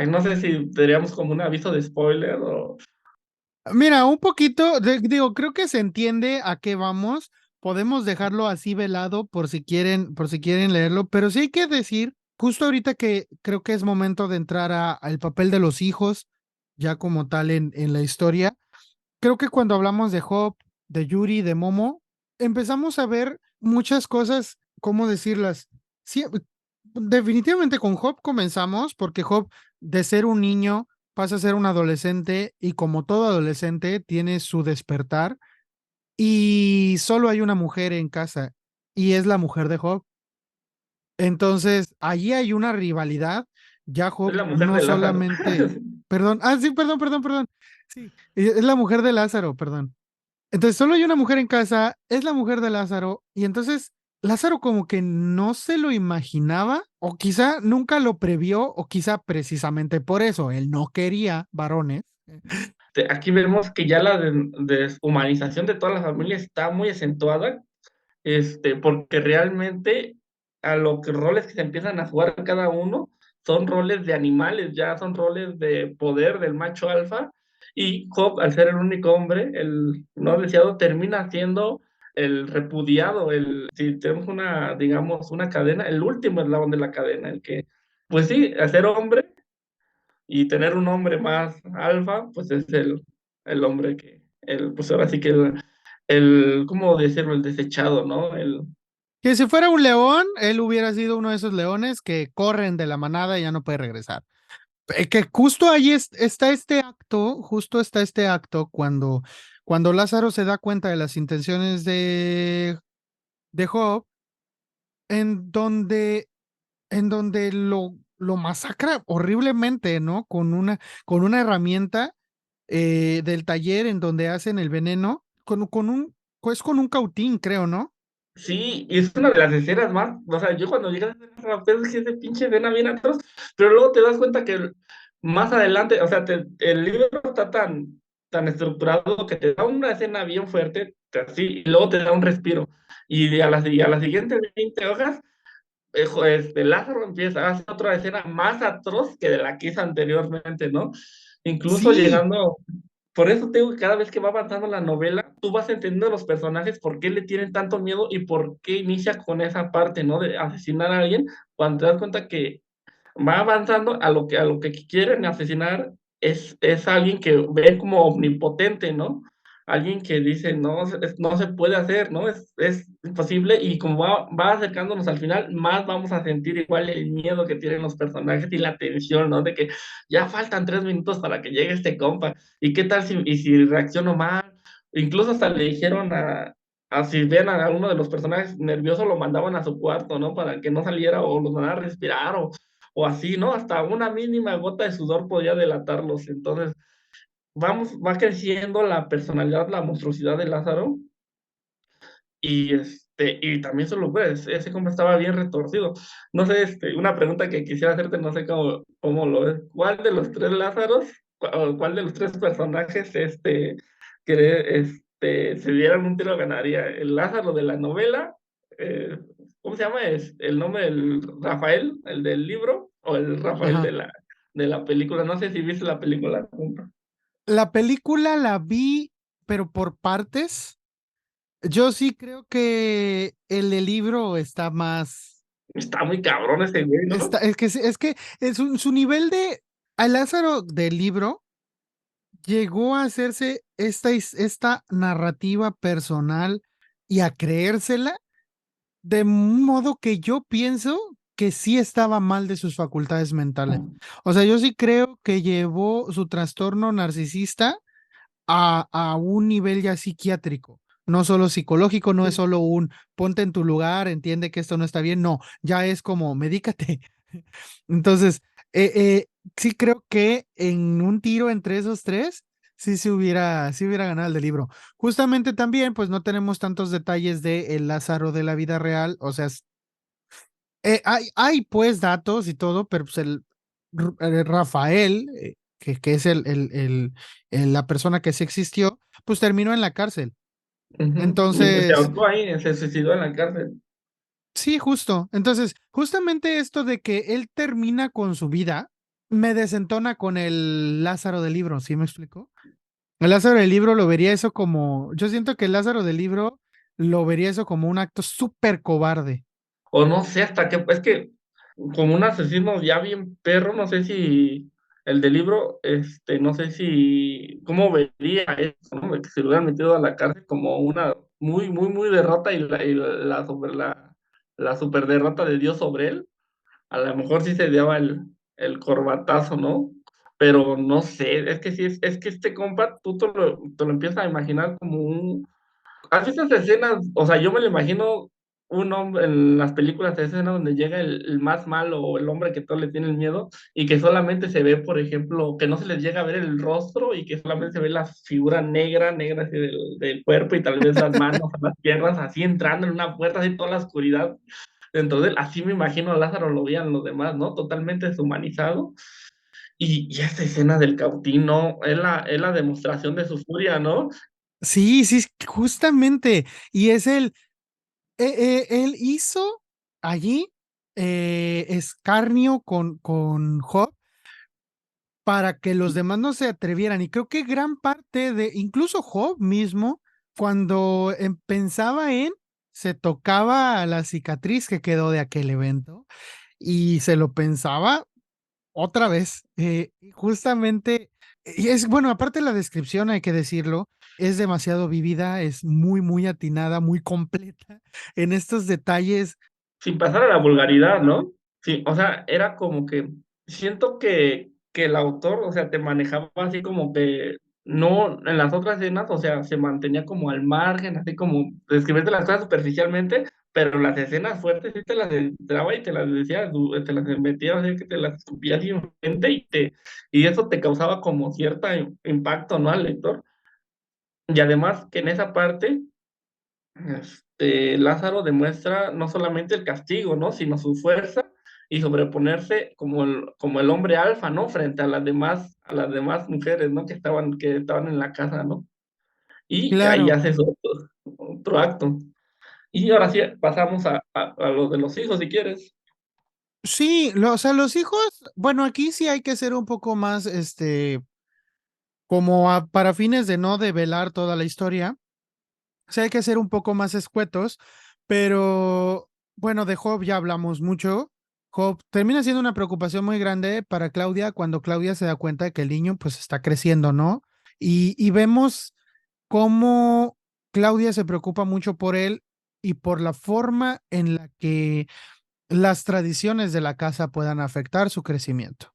no sé si tendríamos como un aviso de spoiler o... Mira, un poquito, digo, creo que se entiende a qué vamos. Podemos dejarlo así velado por si quieren leerlo, pero sí hay que decir, justo ahorita que creo que es momento de entrar al papel de los hijos, ya como tal en la historia. Creo que cuando hablamos de Job, de Yuri, de Momo, empezamos a ver muchas cosas, ¿cómo decirlas? Sí, definitivamente con Job comenzamos, porque Job, de ser un niño, pasa a ser un adolescente y como todo adolescente tiene su despertar y solo hay una mujer en casa y es la mujer de Job. Entonces, allí hay una rivalidad. Ya Es Job la mujer no de Lázaro. solamente, perdón, sí, perdón. Sí, es la mujer de Lázaro, perdón. Entonces solo hay una mujer en casa, es la mujer de Lázaro, y entonces Lázaro como que no se lo imaginaba, o quizá nunca lo previó, o quizá precisamente por eso, él no quería varones. Aquí vemos que ya la deshumanización de toda la familia está muy acentuada, porque realmente a los roles que se empiezan a jugar cada uno son roles de animales, ya son roles de poder del macho alfa, y Job, al ser el único hombre, el no deseado, termina siendo el repudiado, si tenemos una, digamos, una cadena, el último eslabón de la cadena, el que, pues sí, al ser hombre y tener un hombre más alfa, pues es el hombre pues ahora sí que ¿cómo decirlo? El desechado, ¿no? Que si fuera un león, él hubiera sido uno de esos leones que corren de la manada y ya no puede regresar. Que justo ahí está este acto, justo está este acto cuando Lázaro se da cuenta de las intenciones de Job, en donde lo masacra horriblemente, ¿no? Con una herramienta del taller en donde hacen el veneno pues con un cautín, creo, ¿no? Sí, y es una de las escenas más, o sea, yo cuando llegué a ver raperos dije, ese pinche escena bien atroz, pero luego te das cuenta que más adelante, o sea, el libro está tan estructurado que te da una escena bien fuerte, así, y luego te da un respiro, y a las siguientes 20 hojas Lázaro empieza a hacer otra escena más atroz que de la que hizo anteriormente, ¿no? Incluso Sí, llegando, por eso tengo que cada vez que va avanzando la novela, tú vas entendiendo los personajes, por qué le tienen tanto miedo y por qué inicia con esa parte, ¿no? De asesinar a alguien, cuando te das cuenta que va avanzando a lo que quieren asesinar es alguien que ve como omnipotente, ¿no? Alguien que dice, no, no se puede hacer, ¿no? Es imposible y como va acercándonos al final, más vamos a sentir igual el miedo que tienen los personajes y la tensión, ¿no? De que ya faltan 3 minutos para que llegue este compa. ¿Y qué tal si reacciono mal? Incluso hasta le dijeron a si ven a uno de los personajes nervioso, lo mandaban a su cuarto, ¿no? Para que no saliera o los mandara a respirar o así, ¿no? Hasta una mínima gota de sudor podía delatarlos. Entonces, va creciendo la personalidad, la monstruosidad de Lázaro y también su locura, ese compa estaba bien retorcido. No sé, una pregunta que quisiera hacerte, no sé cómo lo ves. ¿Cuál de los tres Lázaros, o cuál de los tres personajes, se dieran un tiro ganaría? ¿El Lázaro de la novela? Eh, ¿Cómo se llama? ¿Es el nombre del Rafael, el del libro? ¿O el Rafael ajá. de la película? No sé si viste la película junto. La película la vi, pero por partes. Yo sí creo que el libro está más. Está muy cabrón ese güey, ¿no? Es que su nivel de. A Lázaro del libro llegó a hacerse esta narrativa personal y a creérsela de un modo que yo pienso que sí estaba mal de sus facultades mentales. O sea, yo sí creo que llevó su trastorno narcisista a un nivel ya psiquiátrico, no solo psicológico, no es solo un ponte en tu lugar, entiende que esto no está bien, no, ya es como medícate. Entonces, sí creo que en un tiro entre esos tres, sí hubiera ganado el del libro. Justamente también, pues no tenemos tantos detalles de el Lázaro de la vida real, o sea, hay pues datos y todo, pero pues Rafael, que es la persona que sí existió, pues terminó en la cárcel. Ujú. Y pues se Entonces, ahorcó ahí, se suicidó en la cárcel. sí, justo. Entonces, justamente esto de que él termina con su vida, me desentona con el Lázaro del libro, ¿sí me explico? El Lázaro del libro lo vería eso como, yo siento que el Lázaro del libro lo vería eso como un acto súper cobarde. O no sé hasta qué, es que como un asesino ya bien perro, no sé si el del libro, no sé si, cómo vería eso, ¿no? De que se lo hubieran metido a la cárcel como una muy, muy, muy derrota la super derrota de Dios sobre él. A lo mejor sí se daba el corbatazo, ¿no? Pero no sé, es que sí, es que este compa, tú te lo empiezas a imaginar como ¿has visto esas escenas? O sea, yo me lo imagino un hombre en las películas, esa escena donde llega el más malo o el hombre que todos le tienen miedo y que solamente se ve, por ejemplo, que no se les llega a ver el rostro y que solamente se ve la figura negra, negra así del cuerpo y tal vez las manos, las piernas así entrando en una puerta, así toda la oscuridad. Entonces, así me imagino a Lázaro lo veían los demás, ¿no? Totalmente deshumanizado. Y esta escena del cautín, ¿no? Es la demostración de su furia, ¿no? Sí, sí, justamente. Y es él hizo allí escarnio con Job para que los demás no se atrevieran. Y creo que gran parte de, incluso Job mismo, cuando pensaba se tocaba la cicatriz que quedó de aquel evento y se lo pensaba otra vez. Justamente, y es bueno, aparte la descripción, hay que decirlo, es demasiado vivida, es muy, muy atinada, muy completa en estos detalles. Sin pasar a la vulgaridad, ¿no? Sí, o sea, era como que siento que el autor, o sea, te manejaba así como que no, en las otras escenas, o sea, se mantenía como al margen, así como describirte las cosas superficialmente, pero las escenas fuertes sí te las entraba y te las decía, te las metía, o sea, que te las escupía así enfrente y eso te causaba como cierto impacto, ¿no? Al lector. Y además que en esa parte, Lázaro demuestra no solamente el castigo, ¿no? Sino su fuerza y sobreponerse como el hombre alfa, ¿no? Frente a las demás mujeres, ¿no? Que estaban en la casa, ¿no? Y ahí Claro. haces otro acto. Y ahora sí, pasamos a lo de los hijos, si quieres. Sí, o sea, los hijos, bueno, aquí sí hay que ser un poco más, como para fines de no develar toda la historia, sí hay que ser un poco más escuetos, pero bueno, de Job ya hablamos mucho. Job termina siendo una preocupación muy grande para Claudia cuando Claudia se da cuenta de que el niño pues está creciendo, ¿no? Y vemos cómo Claudia se preocupa mucho por él y por la forma en la que las tradiciones de la casa puedan afectar su crecimiento.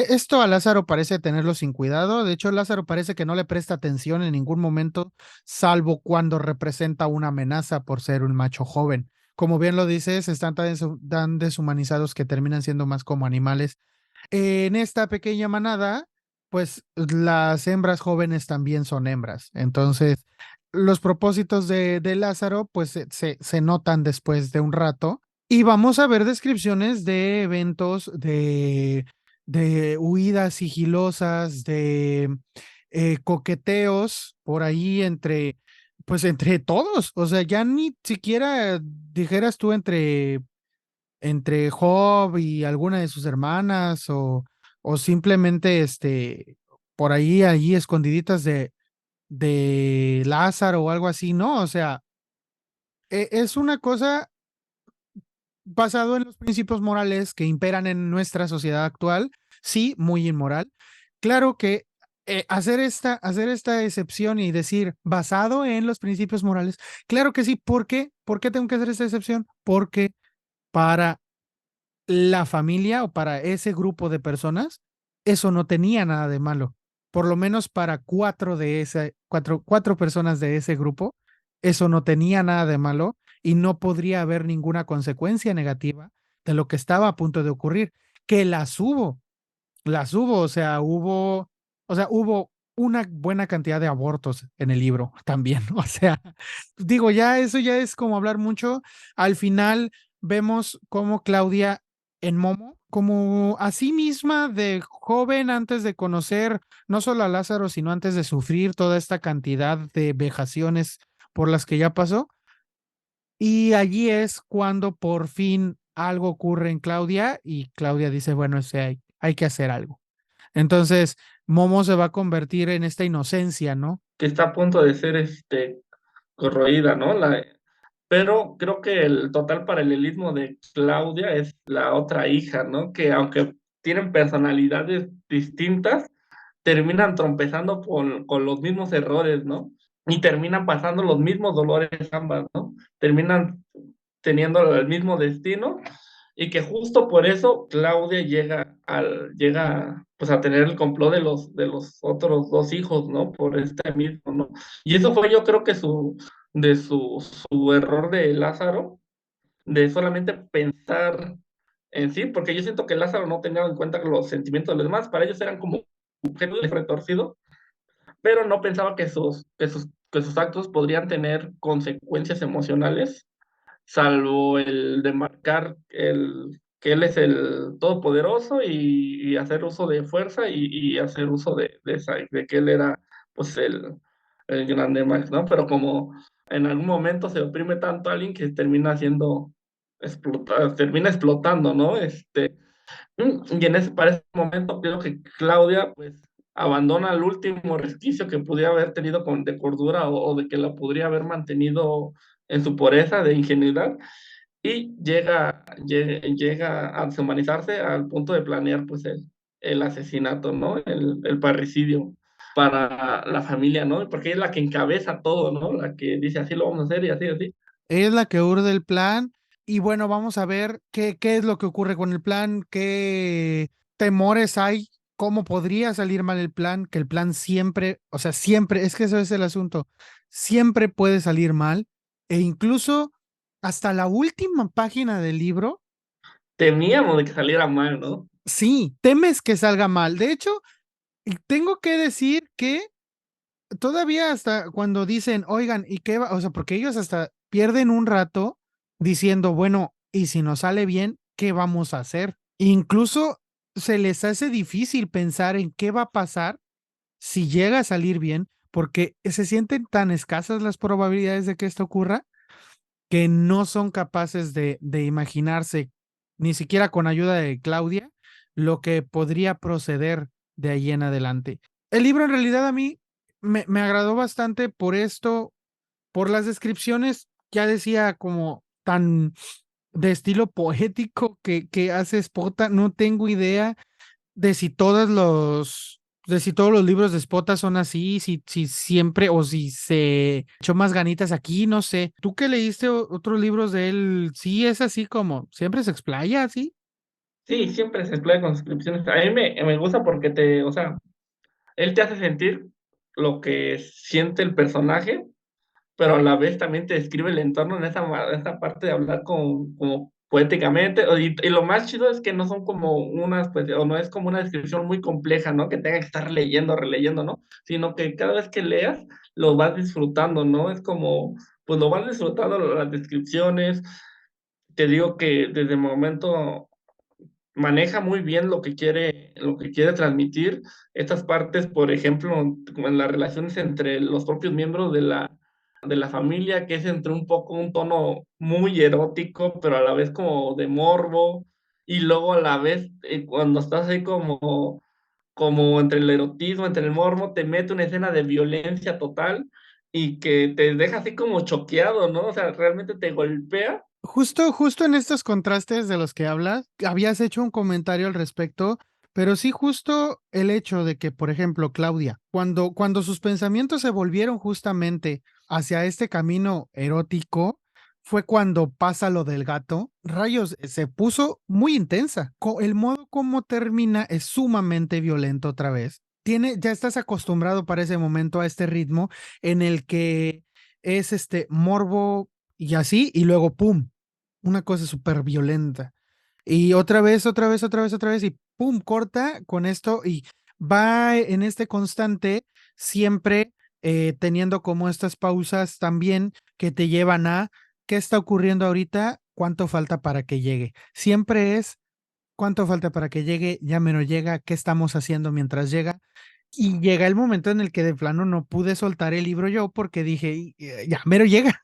Esto a Lázaro parece tenerlo sin cuidado. De hecho, Lázaro parece que no le presta atención en ningún momento, salvo cuando representa una amenaza por ser un macho joven. Como bien lo dices, están tan deshumanizados que terminan siendo más como animales. En esta pequeña manada, pues las hembras jóvenes también son hembras. Entonces, los propósitos de Lázaro, pues se notan después de un rato. Y vamos a ver descripciones de eventos, de huidas sigilosas, de coqueteos por ahí pues entre todos. O sea, ya ni siquiera dijeras tú entre Job y alguna de sus hermanas o simplemente por ahí escondiditas de Lázaro o algo así, ¿no? O sea, es una cosa basado en los principios morales que imperan en nuestra sociedad actual, sí, muy inmoral. Claro que hacer esta excepción y decir basado en los principios morales, claro que sí. ¿Por qué? ¿Por qué tengo que hacer esta excepción? Porque para la familia o para ese grupo de personas, eso no tenía nada de malo. Por lo menos para cuatro personas de ese grupo, eso no tenía nada de malo y no podría haber ninguna consecuencia negativa de lo que estaba a punto de ocurrir, que las hubo, o sea, hubo una buena cantidad de abortos en el libro también, o sea, digo, ya eso ya es como hablar mucho. Al final vemos cómo Claudia en Momo, como a sí misma de joven antes de conocer no solo a Lázaro, sino antes de sufrir toda esta cantidad de vejaciones por las que ya pasó. Y allí es cuando por fin algo ocurre en Claudia y Claudia dice, bueno, hay que hacer algo. Entonces, Momo se va a convertir en esta inocencia, ¿no? Que está a punto de ser corroída, ¿no? Pero creo que el total paralelismo de Claudia es la otra hija, ¿no? Que aunque tienen personalidades distintas, terminan trompezando con los mismos errores, ¿no? Y terminan pasando los mismos dolores ambas, ¿no? Terminan teniendo el mismo destino y que justo por eso Claudia llega pues a tener el complot de los otros dos hijos, ¿no? Por este mismo, ¿no? Y eso fue yo creo que su error de Lázaro, de solamente pensar en sí, porque yo siento que Lázaro no tenía en cuenta los sentimientos de los demás, para ellos eran como objetos retorcidos, pero no pensaba que sus actos podrían tener consecuencias emocionales, salvo el de marcar que él es el todopoderoso y hacer uso de fuerza y hacer uso de que él era pues el grande Max, ¿no? Pero como en algún momento se oprime tanto a alguien que termina siendo termina explotando, ¿no? Y para ese momento creo que Claudia pues abandona el último resquicio que pudiera haber tenido de cordura o de que la podría haber mantenido en su pureza de ingenuidad y llega a deshumanizarse al punto de planear pues el asesinato, ¿no? El parricidio para la familia, ¿no? Porque es la que encabeza todo, ¿no? La que dice así lo vamos a hacer y así, así. Es la que urde el plan. Y bueno, vamos a ver qué es lo que ocurre con el plan, qué temores hay cómo podría salir mal el plan, que el plan siempre, o sea, siempre, es que eso es el asunto, siempre puede salir mal, e incluso hasta la última página del libro, Temíamos de que saliera mal, ¿no? sí, temes que salga mal. De hecho, y tengo que decir que todavía hasta cuando dicen, oigan, ¿y qué va? O sea, porque ellos hasta pierden un rato diciendo, bueno, ¿y si nos sale bien, qué vamos a hacer? Incluso se les hace difícil pensar en qué va a pasar si llega a salir bien, porque se sienten tan escasas las probabilidades de que esto ocurra que no son capaces de imaginarse, ni siquiera con ayuda de Claudia, lo que podría proceder de ahí en adelante. El libro en realidad a mí me agradó bastante por esto, por las descripciones, ya decía como tan de estilo poético que hace Spota, no tengo idea de si de si todos los libros de Spota son así, si siempre o si se echó más ganitas aquí, no sé. ¿Tú que leíste otros libros de él, sí es así como siempre se explaya así? Sí, siempre se explaya con suscripciones. A mí me gusta porque o sea, él te hace sentir lo que siente el personaje, pero a la vez también te describe el entorno en esa parte de hablar como poéticamente. Y lo más chido es que no son como pues, o no es como una descripción muy compleja, ¿no? Que tenga que estar leyendo, releyendo, ¿no? Sino que cada vez que leas, lo vas disfrutando, ¿no? Es como, pues lo vas disfrutando las descripciones. Te digo que desde el momento maneja muy bien lo que quiere transmitir. Estas partes, por ejemplo, como en las relaciones entre los propios miembros de la familia, que es entre un poco un tono muy erótico, pero a la vez como de morbo, y luego a la vez, cuando estás ahí como entre el erotismo, entre el morbo, te mete una escena de violencia total y que te deja así como choqueado, ¿no? O sea, realmente te golpea. Justo en estos contrastes de los que hablas, habías hecho un comentario al respecto, pero sí justo el hecho de que, por ejemplo, Claudia, cuando sus pensamientos se volvieron justamente hacia este camino erótico, fue cuando pasa lo del gato, rayos, se puso muy intensa. El modo como termina es sumamente violento otra vez. Ya estás acostumbrado para ese momento a este ritmo en el que es este morbo y así, y luego ¡pum! Una cosa súper violenta. Y otra vez, y pum, corta con esto y va en este constante, siempre teniendo como estas pausas también que te llevan a qué está ocurriendo ahorita, cuánto falta para que llegue. Siempre es cuánto falta para que llegue, ya menos llega, qué estamos haciendo mientras llega. Y llega el momento en el que de plano no pude soltar el libro yo porque dije, ya mero llega.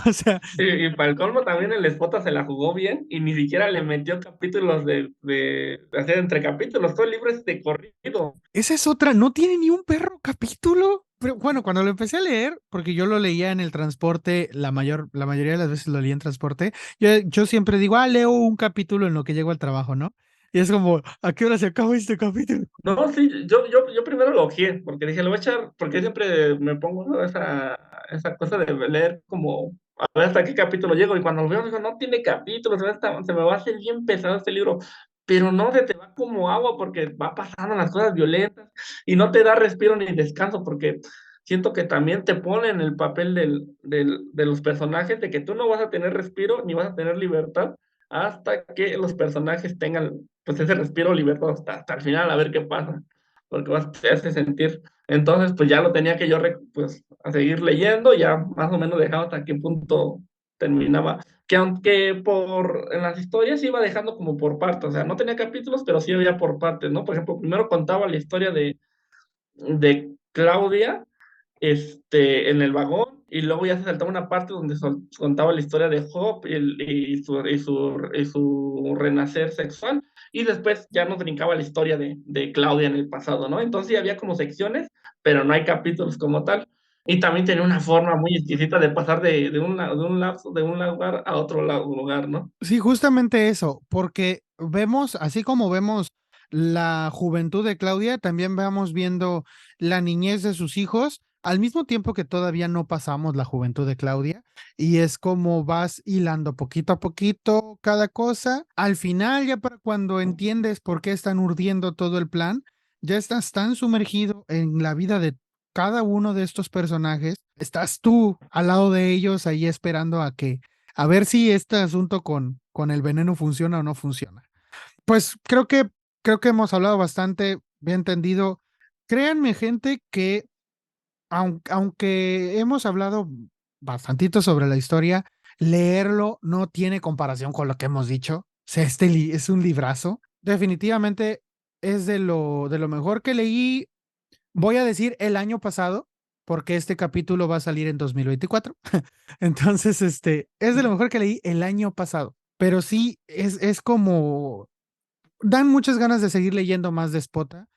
O sea, Y para el colmo también el Spota se la jugó bien y ni siquiera le metió capítulos de hacer entre capítulos, todo el libro es de corrido. esa es otra, no tiene ni un perro capítulo. Pero bueno, cuando lo empecé a leer, porque yo lo leía en el transporte, la mayoría de las veces lo leía en transporte, yo siempre digo, leo un capítulo en lo que llego al trabajo, ¿no? Y es como, ¿a qué hora se acaba este capítulo? No, sí, yo primero lo ojé, porque dije, lo voy a echar, porque siempre me pongo, ¿no? esa cosa de leer como, a ver hasta qué capítulo llego, y cuando lo veo, digo, no tiene capítulos, se me va a hacer bien pesado este libro, pero no, se te va como agua, porque va pasando las cosas violentas, y no te da respiro ni descanso, porque siento que también te pone en el papel de los personajes, de que tú no vas a tener respiro, ni vas a tener libertad, hasta que los personajes tengan pues ese respiro liberado hasta el final a ver qué pasa, porque te hace sentir. Entonces, pues ya lo tenía que yo pues a seguir leyendo, ya más o menos dejaba hasta qué punto terminaba. Que aunque en las historias iba dejando como por partes, o sea, no tenía capítulos, pero sí había por partes, ¿no? Por ejemplo, primero contaba la historia de Claudia, en el vagón, y luego ya se saltaba una parte donde contaba la historia de Job y su renacer sexual, y después ya nos brincaba la historia de Claudia en el pasado, ¿no? Entonces sí había como secciones, pero no hay capítulos como tal. Y también tenía una forma muy exquisita de pasar de un lugar a otro lugar, ¿no? Sí, justamente eso, porque vemos, así como vemos la juventud de Claudia, también vamos viendo la niñez de sus hijos, al mismo tiempo que todavía no pasamos la juventud de Claudia, y es como vas hilando poquito a poquito cada cosa. Al final, ya para cuando entiendes por qué están urdiendo todo el plan, ya estás tan sumergido en la vida de cada uno de estos personajes, estás tú al lado de ellos ahí esperando a ver si este asunto con el veneno funciona o no funciona. Pues creo que hemos hablado bastante, bien entendido. Créanme, gente, que aunque hemos hablado bastantito sobre la historia, leerlo no tiene comparación con lo que hemos dicho. O sea, es un librazo. Definitivamente es de lo mejor que leí. Voy a decir el año pasado, porque este capítulo va a salir en 2024. Entonces, es de lo mejor que leí el año pasado. Pero sí, es como dan muchas ganas de seguir leyendo más Despota.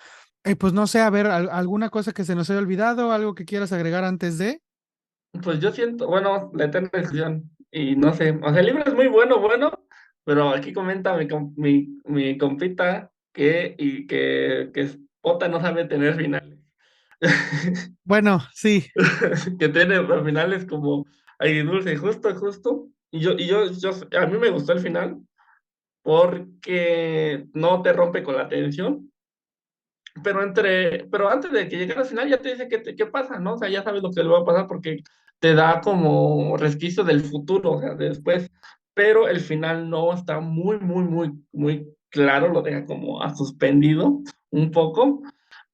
Pues no sé, a ver, alguna cosa que se nos haya olvidado, algo que quieras agregar antes de. Pues yo siento, bueno, la eterna discusión, y no sé, o sea, el libro es muy bueno, bueno, pero aquí comenta mi compita que Spota no sabe tener finales. Bueno, sí, Que tiene los finales como dulce, justo, justo. A mí me gustó el final porque no te rompe con la tensión, pero antes de que llegue al final ya te dice qué pasa, ¿no? O sea, ya sabes lo que le va a pasar porque te da como resquicio del futuro, o sea, después, pero el final no está muy, muy, muy, muy claro, lo deja como a suspendido un poco,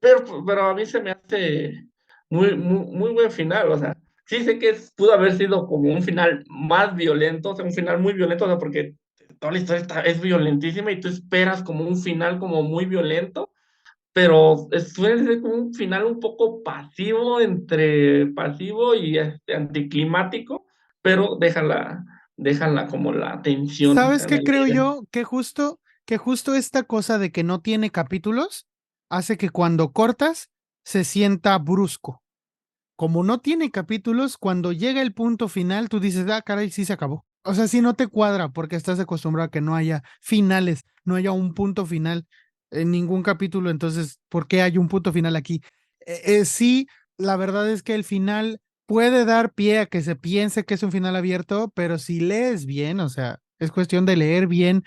pero a mí se me hace muy, muy, muy buen final, o sea, sí sé que pudo haber sido como un final más violento, o sea, un final muy violento, o sea, porque toda la historia es violentísima y tú esperas como un final como muy violento, pero suele ser como un final un poco pasivo, entre pasivo y anticlimático, pero déjala como la tensión, o ¿sabes sea, en qué el creo aire. yo? Que justo esta cosa de que no tiene capítulos hace que cuando cortas se sienta brusco. Como no tiene capítulos, cuando llega el punto final, tú dices, ah, caray, sí se acabó. O sea, sí no te cuadra porque estás acostumbrado a que no haya finales, no haya un punto final en ningún capítulo. Entonces, ¿por qué hay un punto final aquí? Sí, la verdad es que el final puede dar pie a que se piense que es un final abierto, pero si lees bien, o sea, es cuestión de leer bien.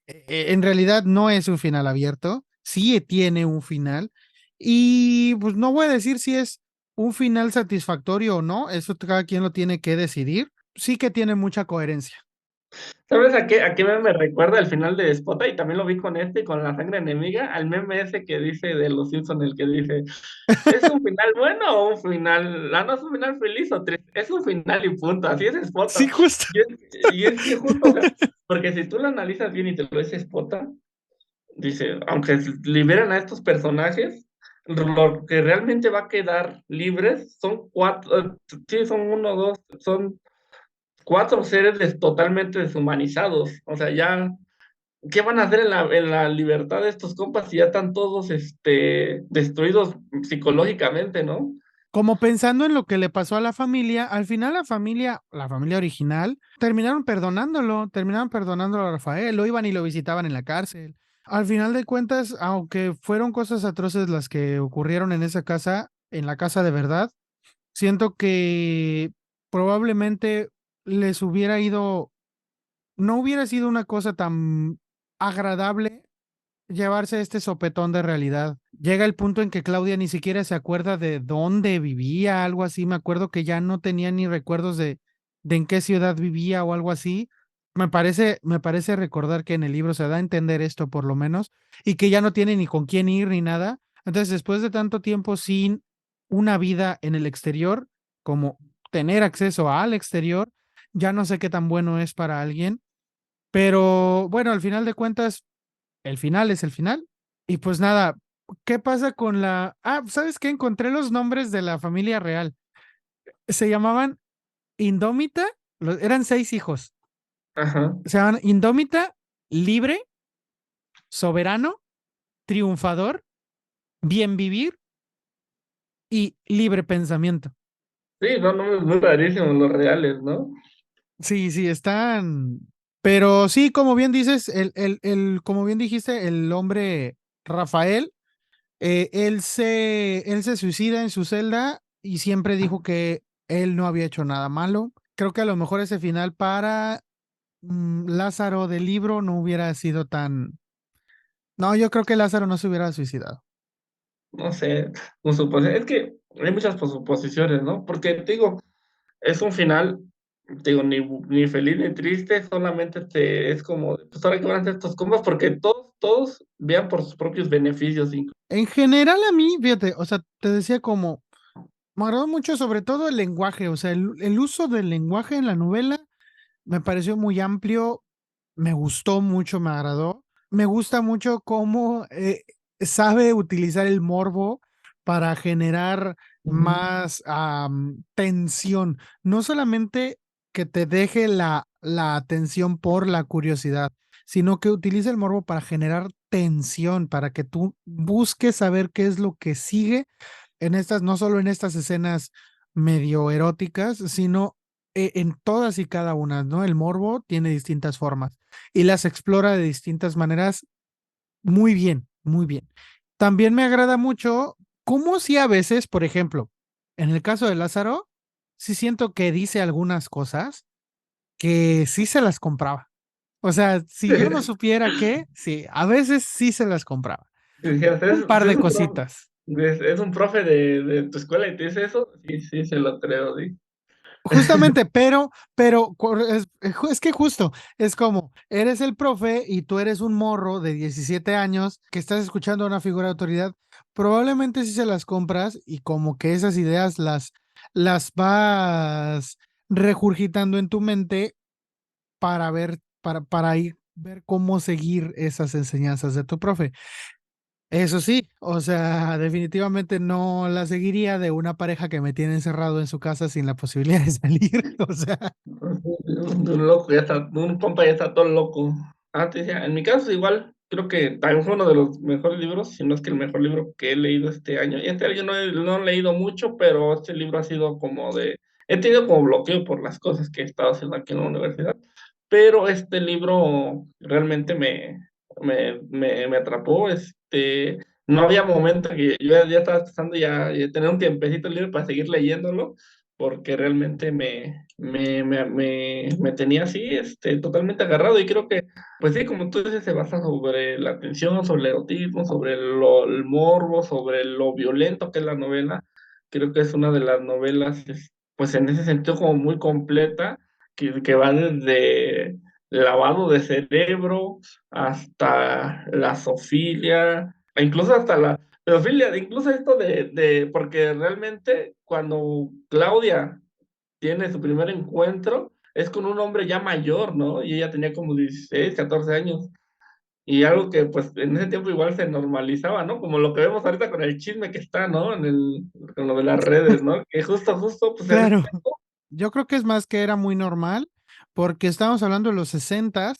En realidad no es un final abierto, sí tiene un final y pues no voy a decir si es un final satisfactorio o no, eso cada quien lo tiene que decidir, sí que tiene mucha coherencia. ¿Sabes a qué me recuerda el final de Spota? Y también lo vi con este, con La Sangre Enemiga, al meme ese que dice de Los Simpsons, el que dice, ¿es un final bueno o un final, no es un final feliz o triste? Es un final y punto, así es Sí, Spota. justo. Y es que justo, o sea, porque si tú lo analizas bien y te lo dice Spota, dice, aunque liberan a estos personajes, lo que realmente va a quedar libres son cuatro, sí, son uno, dos, son cuatro seres totalmente deshumanizados. O sea, ya, ¿qué van a hacer en la libertad de estos compas si ya están todos destruidos psicológicamente, ¿no? Como pensando en lo que le pasó a la familia, al final la familia original, terminaron perdonándolo a Rafael, lo iban y lo visitaban en la cárcel. Al final de cuentas, aunque fueron cosas atroces las que ocurrieron en esa casa, en la casa de verdad, siento que probablemente les hubiera ido, no hubiera sido una cosa tan agradable llevarse este sopetón de realidad. Llega el punto en que Claudia ni siquiera se acuerda de dónde vivía, algo así. Me acuerdo que ya no tenía ni recuerdos de en qué ciudad vivía o algo así. Me parece recordar que en el libro se da a entender esto por lo menos, y que ya no tiene ni con quién ir ni nada. Entonces, después de tanto tiempo sin una vida en el exterior, como tener acceso al exterior, ya no sé qué tan bueno es para alguien. Pero bueno, al final de cuentas, el final es el final. Y pues nada, ¿qué pasa con la... Ah, ¿sabes qué? Encontré los nombres de la familia real. Se llamaban Indómita, eran 6 hijos. Ajá. Se llamaban Indómita, Libre, Soberano, Triunfador, Bien Vivir y Libre Pensamiento. Sí, son nombres muy rarísimos los reales, ¿no? Sí, sí, están... Pero sí, como bien dices, como bien dijiste, el hombre Rafael, él se suicida en su celda y siempre dijo que él no había hecho nada malo. Creo que a lo mejor ese final para Lázaro del libro no hubiera sido tan... No, yo creo que Lázaro no se hubiera suicidado. no sé, es que hay muchas suposiciones, ¿no? Porque te digo, es un final, te digo, ni feliz ni triste, solamente es como, pues ahora que van a hacer estos combos, porque todos vean por sus propios beneficios. En general a mí, fíjate, o sea, te decía como, me agradó mucho sobre todo el lenguaje, o sea, el uso del lenguaje en la novela me pareció muy amplio, me gustó mucho, me agradó. Me gusta mucho cómo sabe utilizar el morbo para generar Ujú. más tensión. No solamente que te deje la atención por la curiosidad, sino que utiliza el morbo para generar tensión, para que tú busques saber qué es lo que sigue en estas, no solo en estas escenas medio eróticas, sino en todas y cada una, ¿no? El morbo tiene distintas formas y las explora de distintas maneras muy bien, muy bien. También me agrada mucho cómo si a veces, por ejemplo, en el caso de Lázaro, sí siento que dice algunas cosas que sí se las compraba. O sea, si yo no supiera qué, sí, a veces sí se las compraba. Dijeras, Un par si de cositas. es un profe de tu escuela y te dice eso, sí, sí, se lo creo, sí. Justamente, es que justo es como, eres el profe y tú eres un morro de 17 años que estás escuchando a una figura de autoridad, probablemente si se las compras y como que esas ideas las vas regurgitando en tu mente para ver, para ir, ver cómo seguir esas enseñanzas de tu profe. Eso sí, o sea, definitivamente no la seguiría de una pareja que me tiene encerrado en su casa sin la posibilidad de salir. O sea, Un loco, ya está, un compa ya está todo loco. Ah, te decía, en mi caso igual, creo que también fue uno de los mejores libros, si no es que el mejor libro que he leído este año. Y este año no he leído mucho, pero este libro ha sido como de, he tenido como bloqueo por las cosas que he estado haciendo aquí en la universidad, pero este libro realmente me atrapó. No había momento que yo ya estaba pensando ya tener un tiempecito libre para seguir leyéndolo, porque realmente me tenía así, totalmente agarrado. Y creo que, pues sí, como tú dices, se basa sobre la atención, sobre el erotismo, sobre el morbo, sobre lo violento que es la novela. Creo que es una de las novelas, pues en ese sentido, como muy completa, que va desde lavado de cerebro hasta la zoofilia, e incluso hasta la pedofilia, incluso esto porque realmente cuando Claudia tiene su primer encuentro, es con un hombre ya mayor, ¿no? Y ella tenía como 16 14 años. Y algo que pues en ese tiempo igual se normalizaba, ¿no? Como lo que vemos ahorita con el chisme que está, ¿no? Con lo de las redes, ¿no? Que justo, pues en ese claro, tiempo, yo creo que es más que era muy normal, porque estábamos hablando de los 60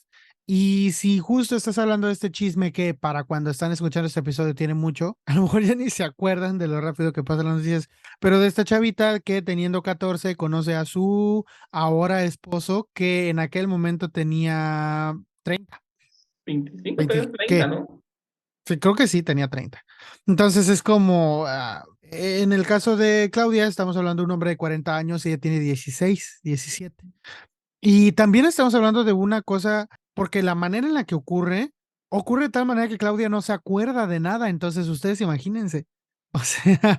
y si justo estás hablando de este chisme que para cuando están escuchando este episodio tiene mucho, a lo mejor ya ni se acuerdan de lo rápido que pasan las noticias, pero de esta chavita que teniendo 14 conoce a su ahora esposo que en aquel momento tenía 30, 25 20, 30, ¿qué? ¿no? Sí, creo que sí, tenía 30. Entonces es como, en el caso de Claudia, estamos hablando de un hombre de 40 años y ella tiene 16, 17. Y también estamos hablando de una cosa, porque la manera en la que ocurre de tal manera que Claudia no se acuerda de nada. Entonces ustedes imagínense. O sea,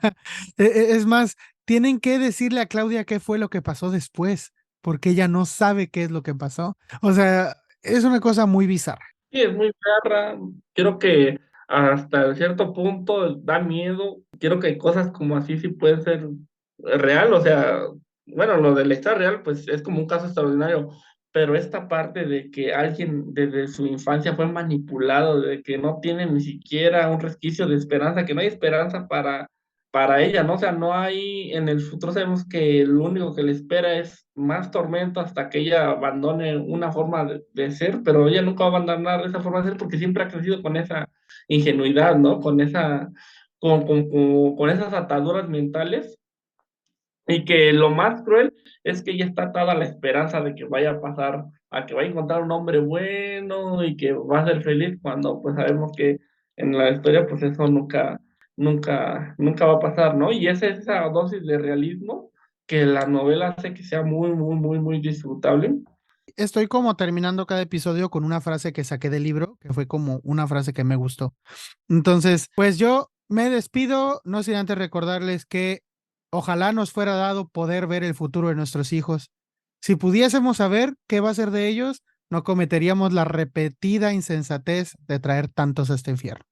es más, tienen que decirle a Claudia qué fue lo que pasó después, porque ella no sabe qué es lo que pasó. O sea, es una cosa muy bizarra. Sí, es muy perra. Creo que hasta cierto punto da miedo. Creo que cosas como así sí pueden ser real. O sea, bueno, lo del estar real, pues es como un caso extraordinario. Pero esta parte de que alguien desde su infancia fue manipulado, de que no tiene ni siquiera un resquicio de esperanza, que no hay esperanza para ella, ¿no? O sea, no hay, en el futuro sabemos que lo único que le espera es más tormento hasta que ella abandone una forma de ser, pero ella nunca va a abandonar esa forma de ser porque siempre ha crecido con esa ingenuidad, ¿no? Con esas ataduras mentales, y que lo más cruel es que ella está atada a la esperanza de que vaya a pasar, a que vaya a encontrar un hombre bueno y que va a ser feliz, cuando pues sabemos que en la historia pues eso nunca va a pasar, ¿no? Y esa es esa dosis de realismo que la novela hace que sea muy disfrutable. Estoy como terminando cada episodio con una frase que saqué del libro, que fue como una frase que me gustó. Entonces, pues yo Me despido, no sin antes recordarles que ojalá nos fuera dado poder ver el futuro de nuestros hijos. Si pudiésemos saber qué va a ser de ellos, no cometeríamos la repetida insensatez de traer tantos a este infierno.